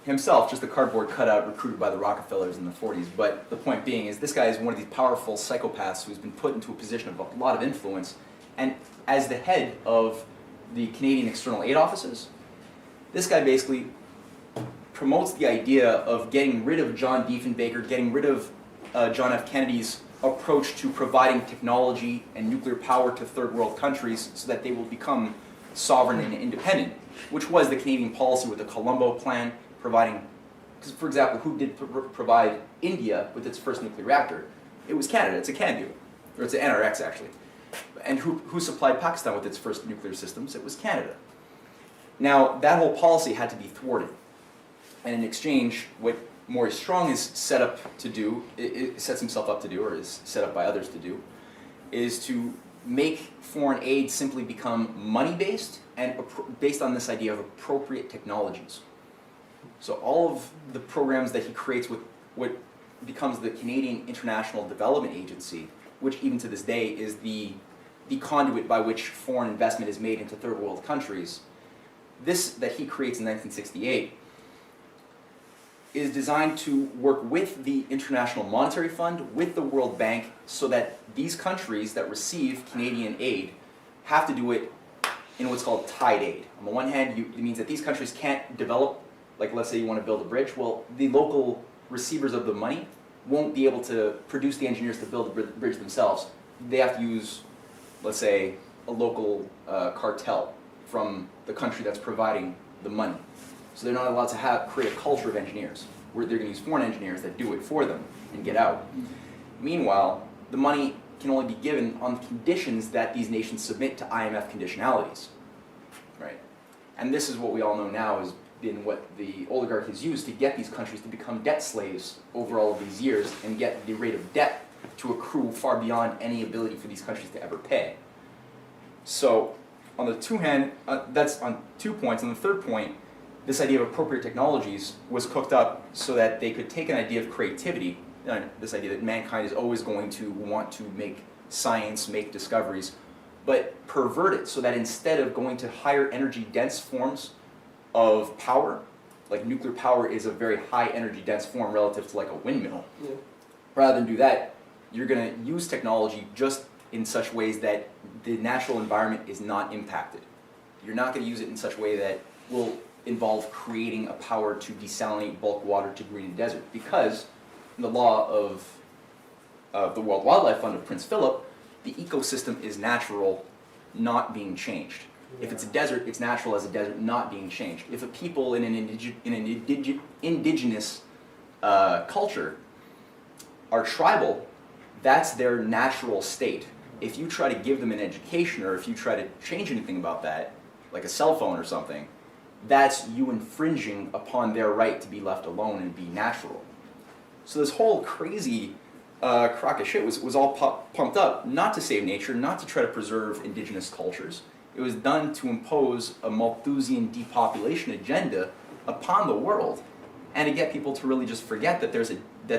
Himself, just a cardboard cutout recruited by the Rockefellers in the 40s. But the point being is this guy is one of these powerful psychopaths who's been put into a position of a lot of influence. And as the head of the Canadian External Aid Offices, this guy basically promotes the idea of getting rid of John Diefenbaker, getting rid of John F. Kennedy's approach to providing technology and nuclear power to third world countries so that they will become sovereign and independent, which was the Canadian policy with the Colombo Plan, providing, because for example, who did provide India with its first nuclear reactor? It was Canada, it's a CANDU, or it's an NRX actually. And who supplied Pakistan with its first nuclear systems? It was Canada. Now, that whole policy had to be thwarted. And in exchange, what Maurice Strong is set up to do, sets himself up to do, or is set up by others to do, is to make foreign aid simply become money-based and based on this idea of appropriate technologies. So all of the programs that he creates with what becomes the Canadian International Development Agency, which even to this day is the conduit by which foreign investment is made into third world countries, this that he creates in 1968 is designed to work with the International Monetary Fund, with the World Bank, so that these countries that receive Canadian aid have to do it in what's called tied aid. On the one hand, it means that these countries can't develop, like let's say you want to build a bridge, well, the local receivers of the money won't be able to produce the engineers to build the bridge themselves. They have to use, let's say, a local cartel from the country that's providing the money. So they're not allowed to create a culture of engineers, where they're going to use foreign engineers that do it for them and get out. Meanwhile, the money can only be given on conditions that these nations submit to IMF conditionalities, right? And this is what we all know now has been what the oligarch has used to get these countries to become debt slaves over all of these years and get the rate of debt to accrue far beyond any ability for these countries to ever pay. So, on the two hand, that's on 2 points. On the third point, this idea of appropriate technologies was cooked up so that they could take an idea of creativity, this idea that mankind is always going to want to make science, make discoveries, but pervert it so that instead of going to higher energy dense forms of power, like nuclear power is a very high energy dense form relative to like a windmill, rather than do that, you're going to use technology just in such ways that the natural environment is not impacted. You're not going to use it in such a way that will involve creating a power to desalinate bulk water to green a desert, because in the law of the World Wildlife Fund of Prince Philip, the ecosystem is natural, not being changed. If it's a desert, it's natural as a desert, not being changed. If a people in an indigenous culture are tribal, that's their natural state. If you try to give them an education or if you try to change anything about that, like a cell phone or something, that's you infringing upon their right to be left alone and be natural. So this whole crazy crock of shit was all pumped up, not to save nature, not to try to preserve indigenous cultures. It was done to impose a Malthusian depopulation agenda upon the world, and to get people to really just forget that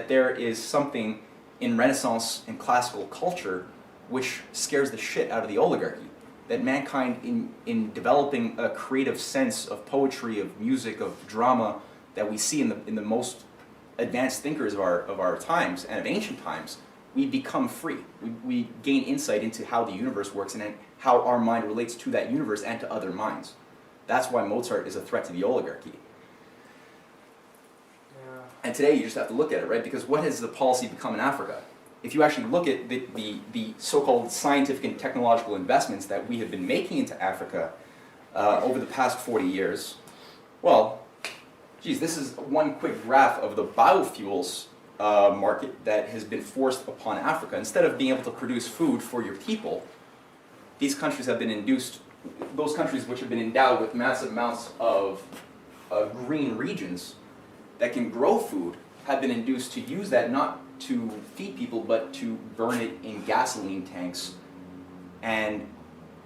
there is something in Renaissance and classical culture which scares the shit out of the oligarchy. That mankind, in developing a creative sense of poetry, of music, of drama that we see in the most advanced thinkers of our times and of ancient times, we become free. We gain insight into how the universe works and how our mind relates to that universe and to other minds. That's why Mozart is a threat to the oligarchy. Yeah. And today you just have to look at it, right? Because what has the policy become in Africa? If you actually look at the so-called scientific and technological investments that we have been making into Africa over the past 40 years, well, geez, this is one quick graph of the biofuels market that has been forced upon Africa. Instead of being able to produce food for your people, these countries have been induced, those countries which have been endowed with massive amounts of green regions that can grow food, have been induced to use that not to feed people, but to burn it in gasoline tanks and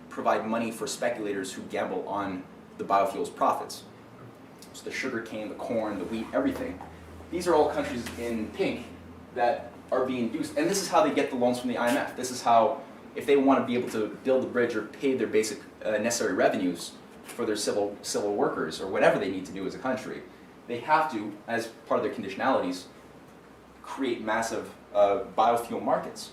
provide money for speculators who gamble on the biofuels profits. So the sugar cane, the corn, the wheat, everything. These are all countries in pink that are being induced. And this is how they get the loans from the IMF. This is how, if they want to be able to build the bridge or pay their basic necessary revenues for their civil workers or whatever they need to do as a country, they have to, as part of their conditionalities, create massive biofuel markets.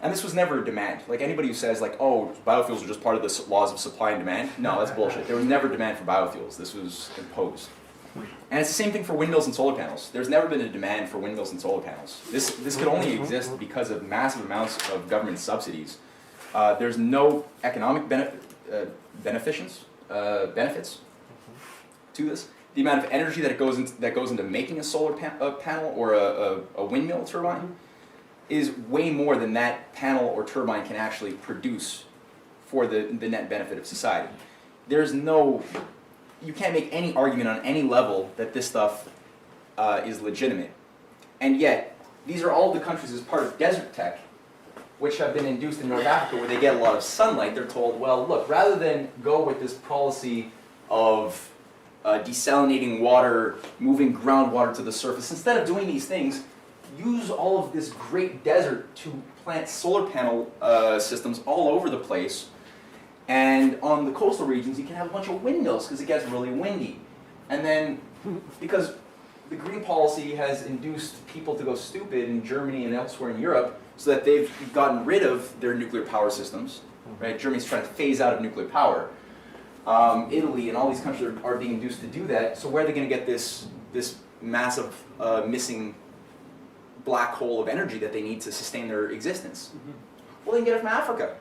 And this was never a demand. Like anybody who says like, oh, biofuels are just part of the laws of supply and demand, no, that's bullshit. There was never demand for biofuels. This was imposed. And it's the same thing for windmills and solar panels. There's never been a demand for windmills and solar panels. This could only exist because of massive amounts of government subsidies. There's no economic benefits to this. The amount of energy that goes into making a solar panel or a windmill turbine is way more than that panel or turbine can actually produce for the net benefit of society. You can't make any argument on any level that this stuff is legitimate. And yet, these are all the countries as part of desert tech, which have been induced in North Africa where they get a lot of sunlight. They're told, well, look, rather than go with this policy of desalinating water, moving groundwater to the surface, instead of doing these things, use all of this great desert to plant solar panel systems all over the place. And on the coastal regions, you can have a bunch of windmills because it gets really windy. And then, because the green policy has induced people to go stupid in Germany and elsewhere in Europe, so that they've gotten rid of their nuclear power systems, right? Germany's trying to phase out of nuclear power. Italy and all these countries are being induced to do that. So where are they going to get this massive missing black hole of energy that they need to sustain their existence? Well, they can get it from Africa.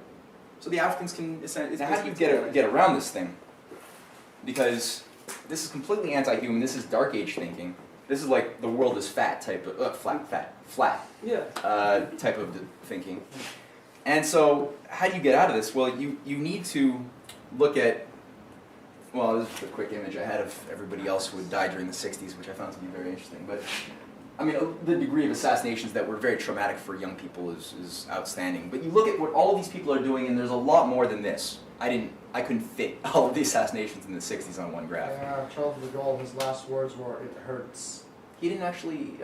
So the Africans can. Now, how do you get around this thing? Because this is completely anti-human. This is Dark Age thinking. This is like the world is fat type of flat. Yeah. Type of thinking. And so, how do you get out of this? Well, you need to look at. Well, this is a quick image I had of everybody else who had died during the 60s, which I found to be very interesting. But I mean, the degree of assassinations that were very traumatic for young people is outstanding. But you look at what all of these people are doing, and there's a lot more than this. I couldn't fit all of the assassinations in the 60s on one graph. Yeah, Charles de Gaulle, his last words were, "It hurts." He didn't actually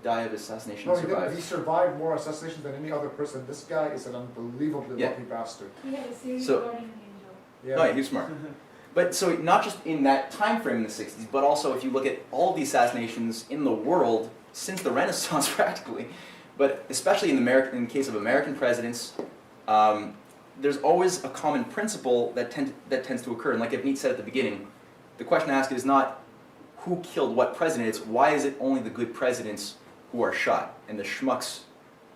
die of assassination. No, He he didn't. survived. He survived more assassinations than any other person. This guy is an unbelievably Yeah. lucky bastard. He had a serious So- guardian angel. Yeah. No, he was smart. But so not just in that time frame in the 60s, but also if you look at all of the assassinations in the world since the Renaissance practically, but especially in the case of American presidents, there's always a common principle that tends to occur. And like Evneet said at the beginning, the question asked is not who killed what president, it's why is it only the good presidents who are shot? And the schmucks,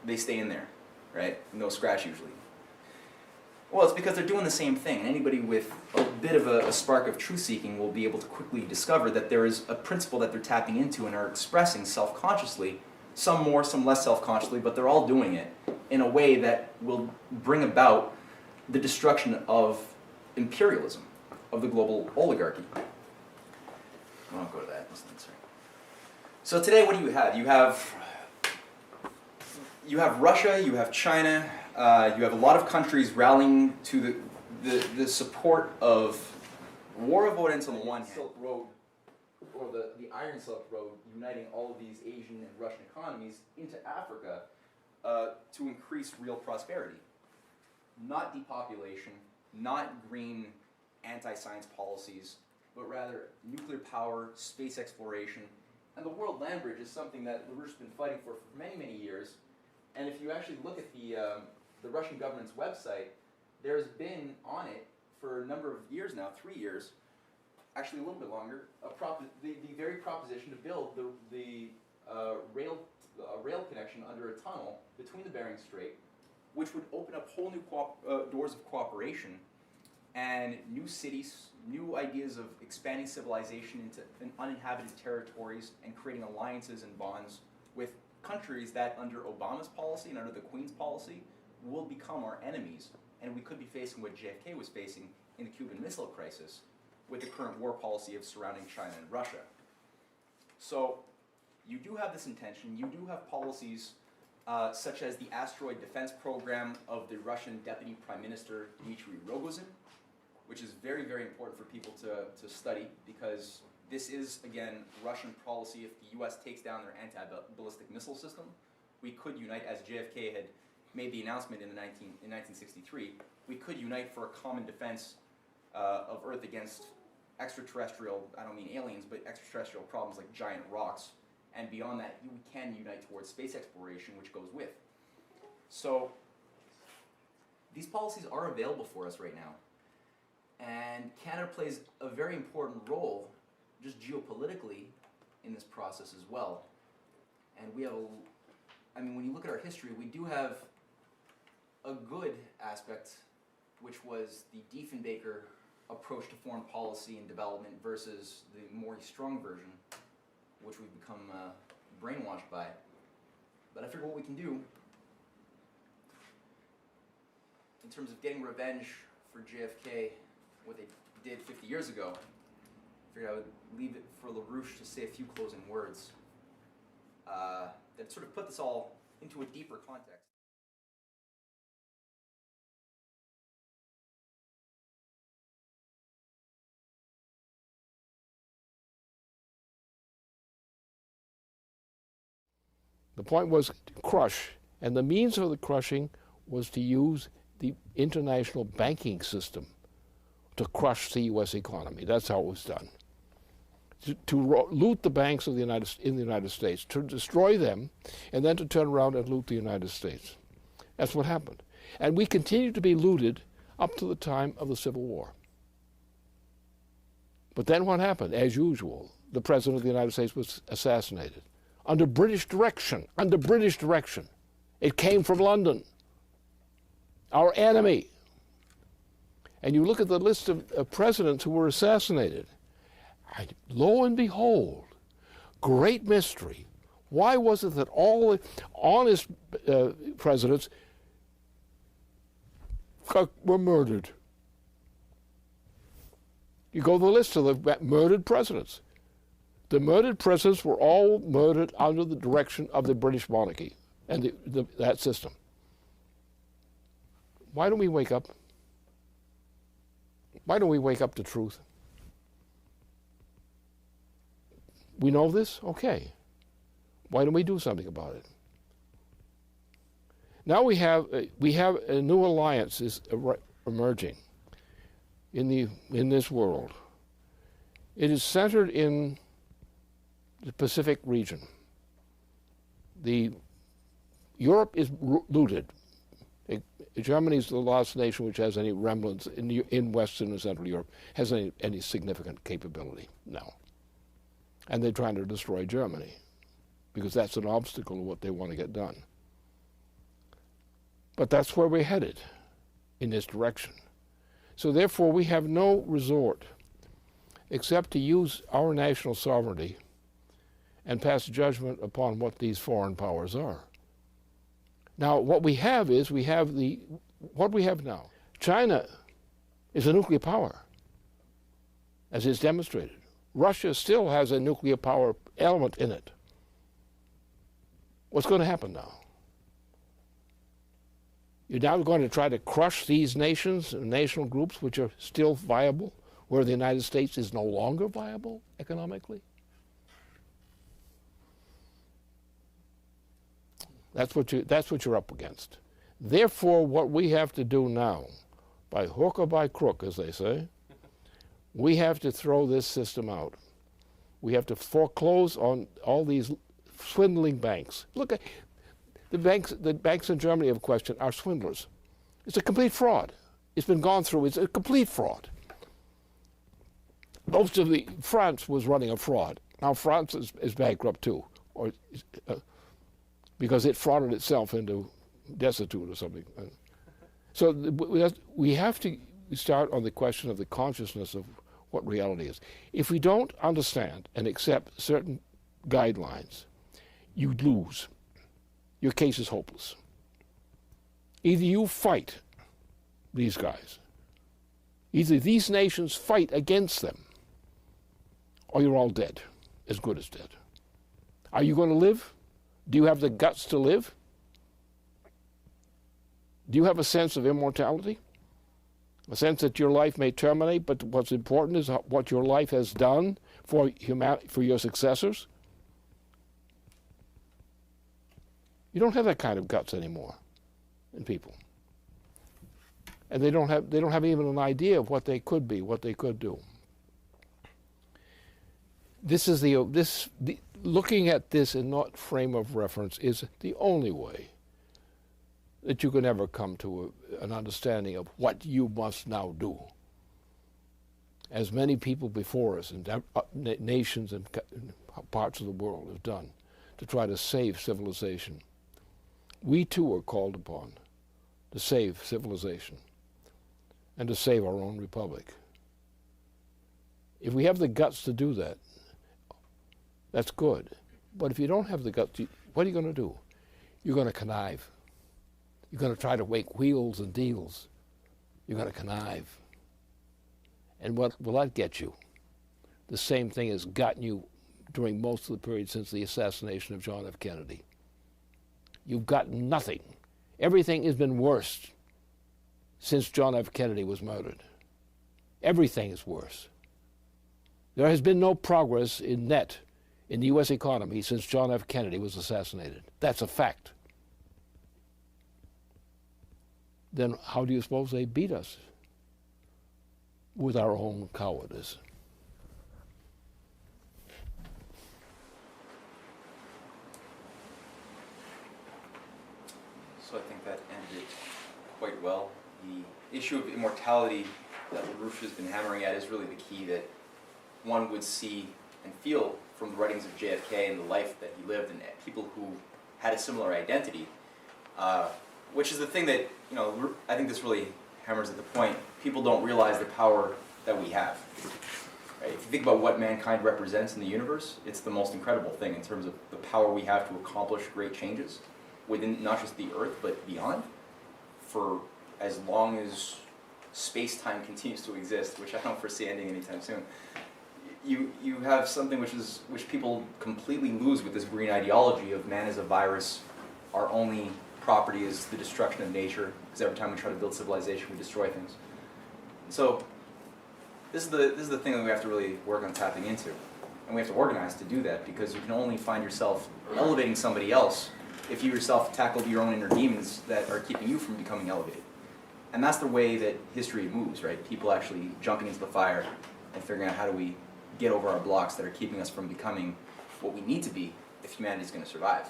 they stay in there, right? No scratch usually. Well, it's because they're doing the same thing. And anybody with a bit of a spark of truth-seeking will be able to quickly discover that there is a principle that they're tapping into and are expressing self-consciously, some more, some less self-consciously, but they're all doing it in a way that will bring about the destruction of imperialism of the global oligarchy. I won't go to that. Sorry. So today, what do you have? You have Russia, you have China, you have a lot of countries rallying to the support of war avoidance on the one hand, Silk Road, or the Iron Silk Road, uniting all of these Asian and Russian economies into Africa to increase real prosperity. Not depopulation, not green anti-science policies, but rather nuclear power, space exploration, and the World Land Bridge is something that LaRouche's been fighting for many, many years. And if you actually look at the Russian government's website, there's been on it for a number of years now, 3 years, actually a little bit longer, the very proposition to build the rail connection under a tunnel between the Bering Strait, which would open up whole new doors of cooperation and new cities, new ideas of expanding civilization into uninhabited territories and creating alliances and bonds with countries that under Obama's policy and under the Queen's policy will become our enemies, and we could be facing what JFK was facing in the Cuban Missile Crisis with the current war policy of surrounding China and Russia. So you do have this intention, you do have policies such as the asteroid defense program of the Russian Deputy Prime Minister Dmitry Rogozin, which is very, very important for people to study, because this is, again, Russian policy. If the US takes down their anti-ballistic missile system, we could unite, as JFK had made the announcement in 1963, we could unite for a common defense of Earth against extraterrestrial, I don't mean aliens, but extraterrestrial problems like giant rocks. And beyond that, we can unite towards space exploration, which goes with. So these policies are available for us right now. And Canada plays a very important role, just geopolitically, in this process as well. And we have when you look at our history, we do have a good aspect, which was the Diefenbaker approach to foreign policy and development versus the Maury Strong version, which we've become brainwashed by. But I figure what we can do in terms of getting revenge for JFK, what they did 50 years ago, I figured I would leave it for LaRouche to say a few closing words that sort of put this all into a deeper context. The point was to crush, and the means of the crushing was to use the international banking system to crush the U.S. economy. That's how it was done. To loot the banks of the United States, to destroy them, and then to turn around and loot the United States. That's what happened. And we continued to be looted up to the time of the Civil War. But then what happened? As usual, the President of the United States was assassinated. Under British direction. It came from London, our enemy. And you look at the list of presidents who were assassinated. Lo and behold, great mystery. Why was it that all the honest presidents were murdered? You go to the list of the murdered presidents. The murdered presidents were all murdered under the direction of the British monarchy and that system. Why don't we wake up? Why don't we wake up to truth? We know this? Okay. Why don't we do something about it? Now we have a new alliance is emerging in this world. It is centered in the Pacific region. Europe is looted. Germany is the last nation which has any remnants in Western and Central Europe, has any significant capability now. And they're trying to destroy Germany because that's an obstacle to what they want to get done. But that's where we're headed, in this direction. So therefore we have no resort except to use our national sovereignty and pass judgment upon what these foreign powers are. Now what we have is, what we have now. China is a nuclear power, as is demonstrated. Russia still has a nuclear power element in it. What's going to happen now? You're now going to try to crush these nations, national groups, which are still viable, where the United States is no longer viable economically? That's what you're up against. Therefore, what we have to do now, by hook or by crook, as they say, we have to throw this system out. We have to foreclose on all these swindling banks. Look at the banks in Germany of question are swindlers. It's a complete fraud. It's been gone through. It's a complete fraud. Most of France was running a fraud. Now France is bankrupt too, or because it frauded itself into destitute or something. So we have to start on the question of the consciousness of what reality is. If we don't understand and accept certain guidelines, you lose. Your case is hopeless. Either you fight these guys, either these nations fight against them, or you're all dead, as good as dead. Are you going to live? Do you have the guts to live? Do you have a sense of immortality? A sense that your life may terminate, but what's important is what your life has done for your successors? You don't have that kind of guts anymore in people. And they don't have even an idea of what they could be, what they could do. Looking at this in that frame of reference is the only way that you can ever come to an understanding of what you must now do. As many people before us and nations and parts of the world have done to try to save civilization. We too are called upon to save civilization and to save our own republic. If we have the guts to do that, that's good. But if you don't have the guts, what are you going to do? You're going to connive. You're going to try to make wheels and deals. You're going to connive. And what will that get you? The same thing has gotten you during most of the period since the assassination of John F. Kennedy. You've got nothing. Everything has been worse since John F. Kennedy was murdered. Everything is worse. There has been no progress in the U.S. economy since John F. Kennedy was assassinated. That's a fact. Then how do you suppose they beat us? With our own cowardice. So I think that ended quite well. The issue of immortality that LaRouche has been hammering at is really the key that one would see and feel from the writings of JFK and the life that he lived and people who had a similar identity, which is the thing that, I think this really hammers at the point. People don't realize the power that we have. Right? If you think about what mankind represents in the universe, it's the most incredible thing in terms of the power we have to accomplish great changes within not just the Earth, but beyond, for as long as space-time continues to exist, which I don't foresee ending anytime soon. You have something which people completely lose with this green ideology of man as a virus. Our only property is the destruction of nature, because every time we try to build civilization, we destroy things. So this is the thing that we have to really work on tapping into, and we have to organize to do that, because you can only find yourself elevating somebody else if you yourself tackle your own inner demons that are keeping you from becoming elevated. And that's the way that history moves, right? People actually jumping into the fire and figuring out how do we get over our blocks that are keeping us from becoming what we need to be if humanity is going to survive.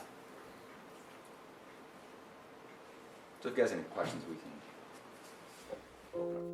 So if you guys have any questions, we can...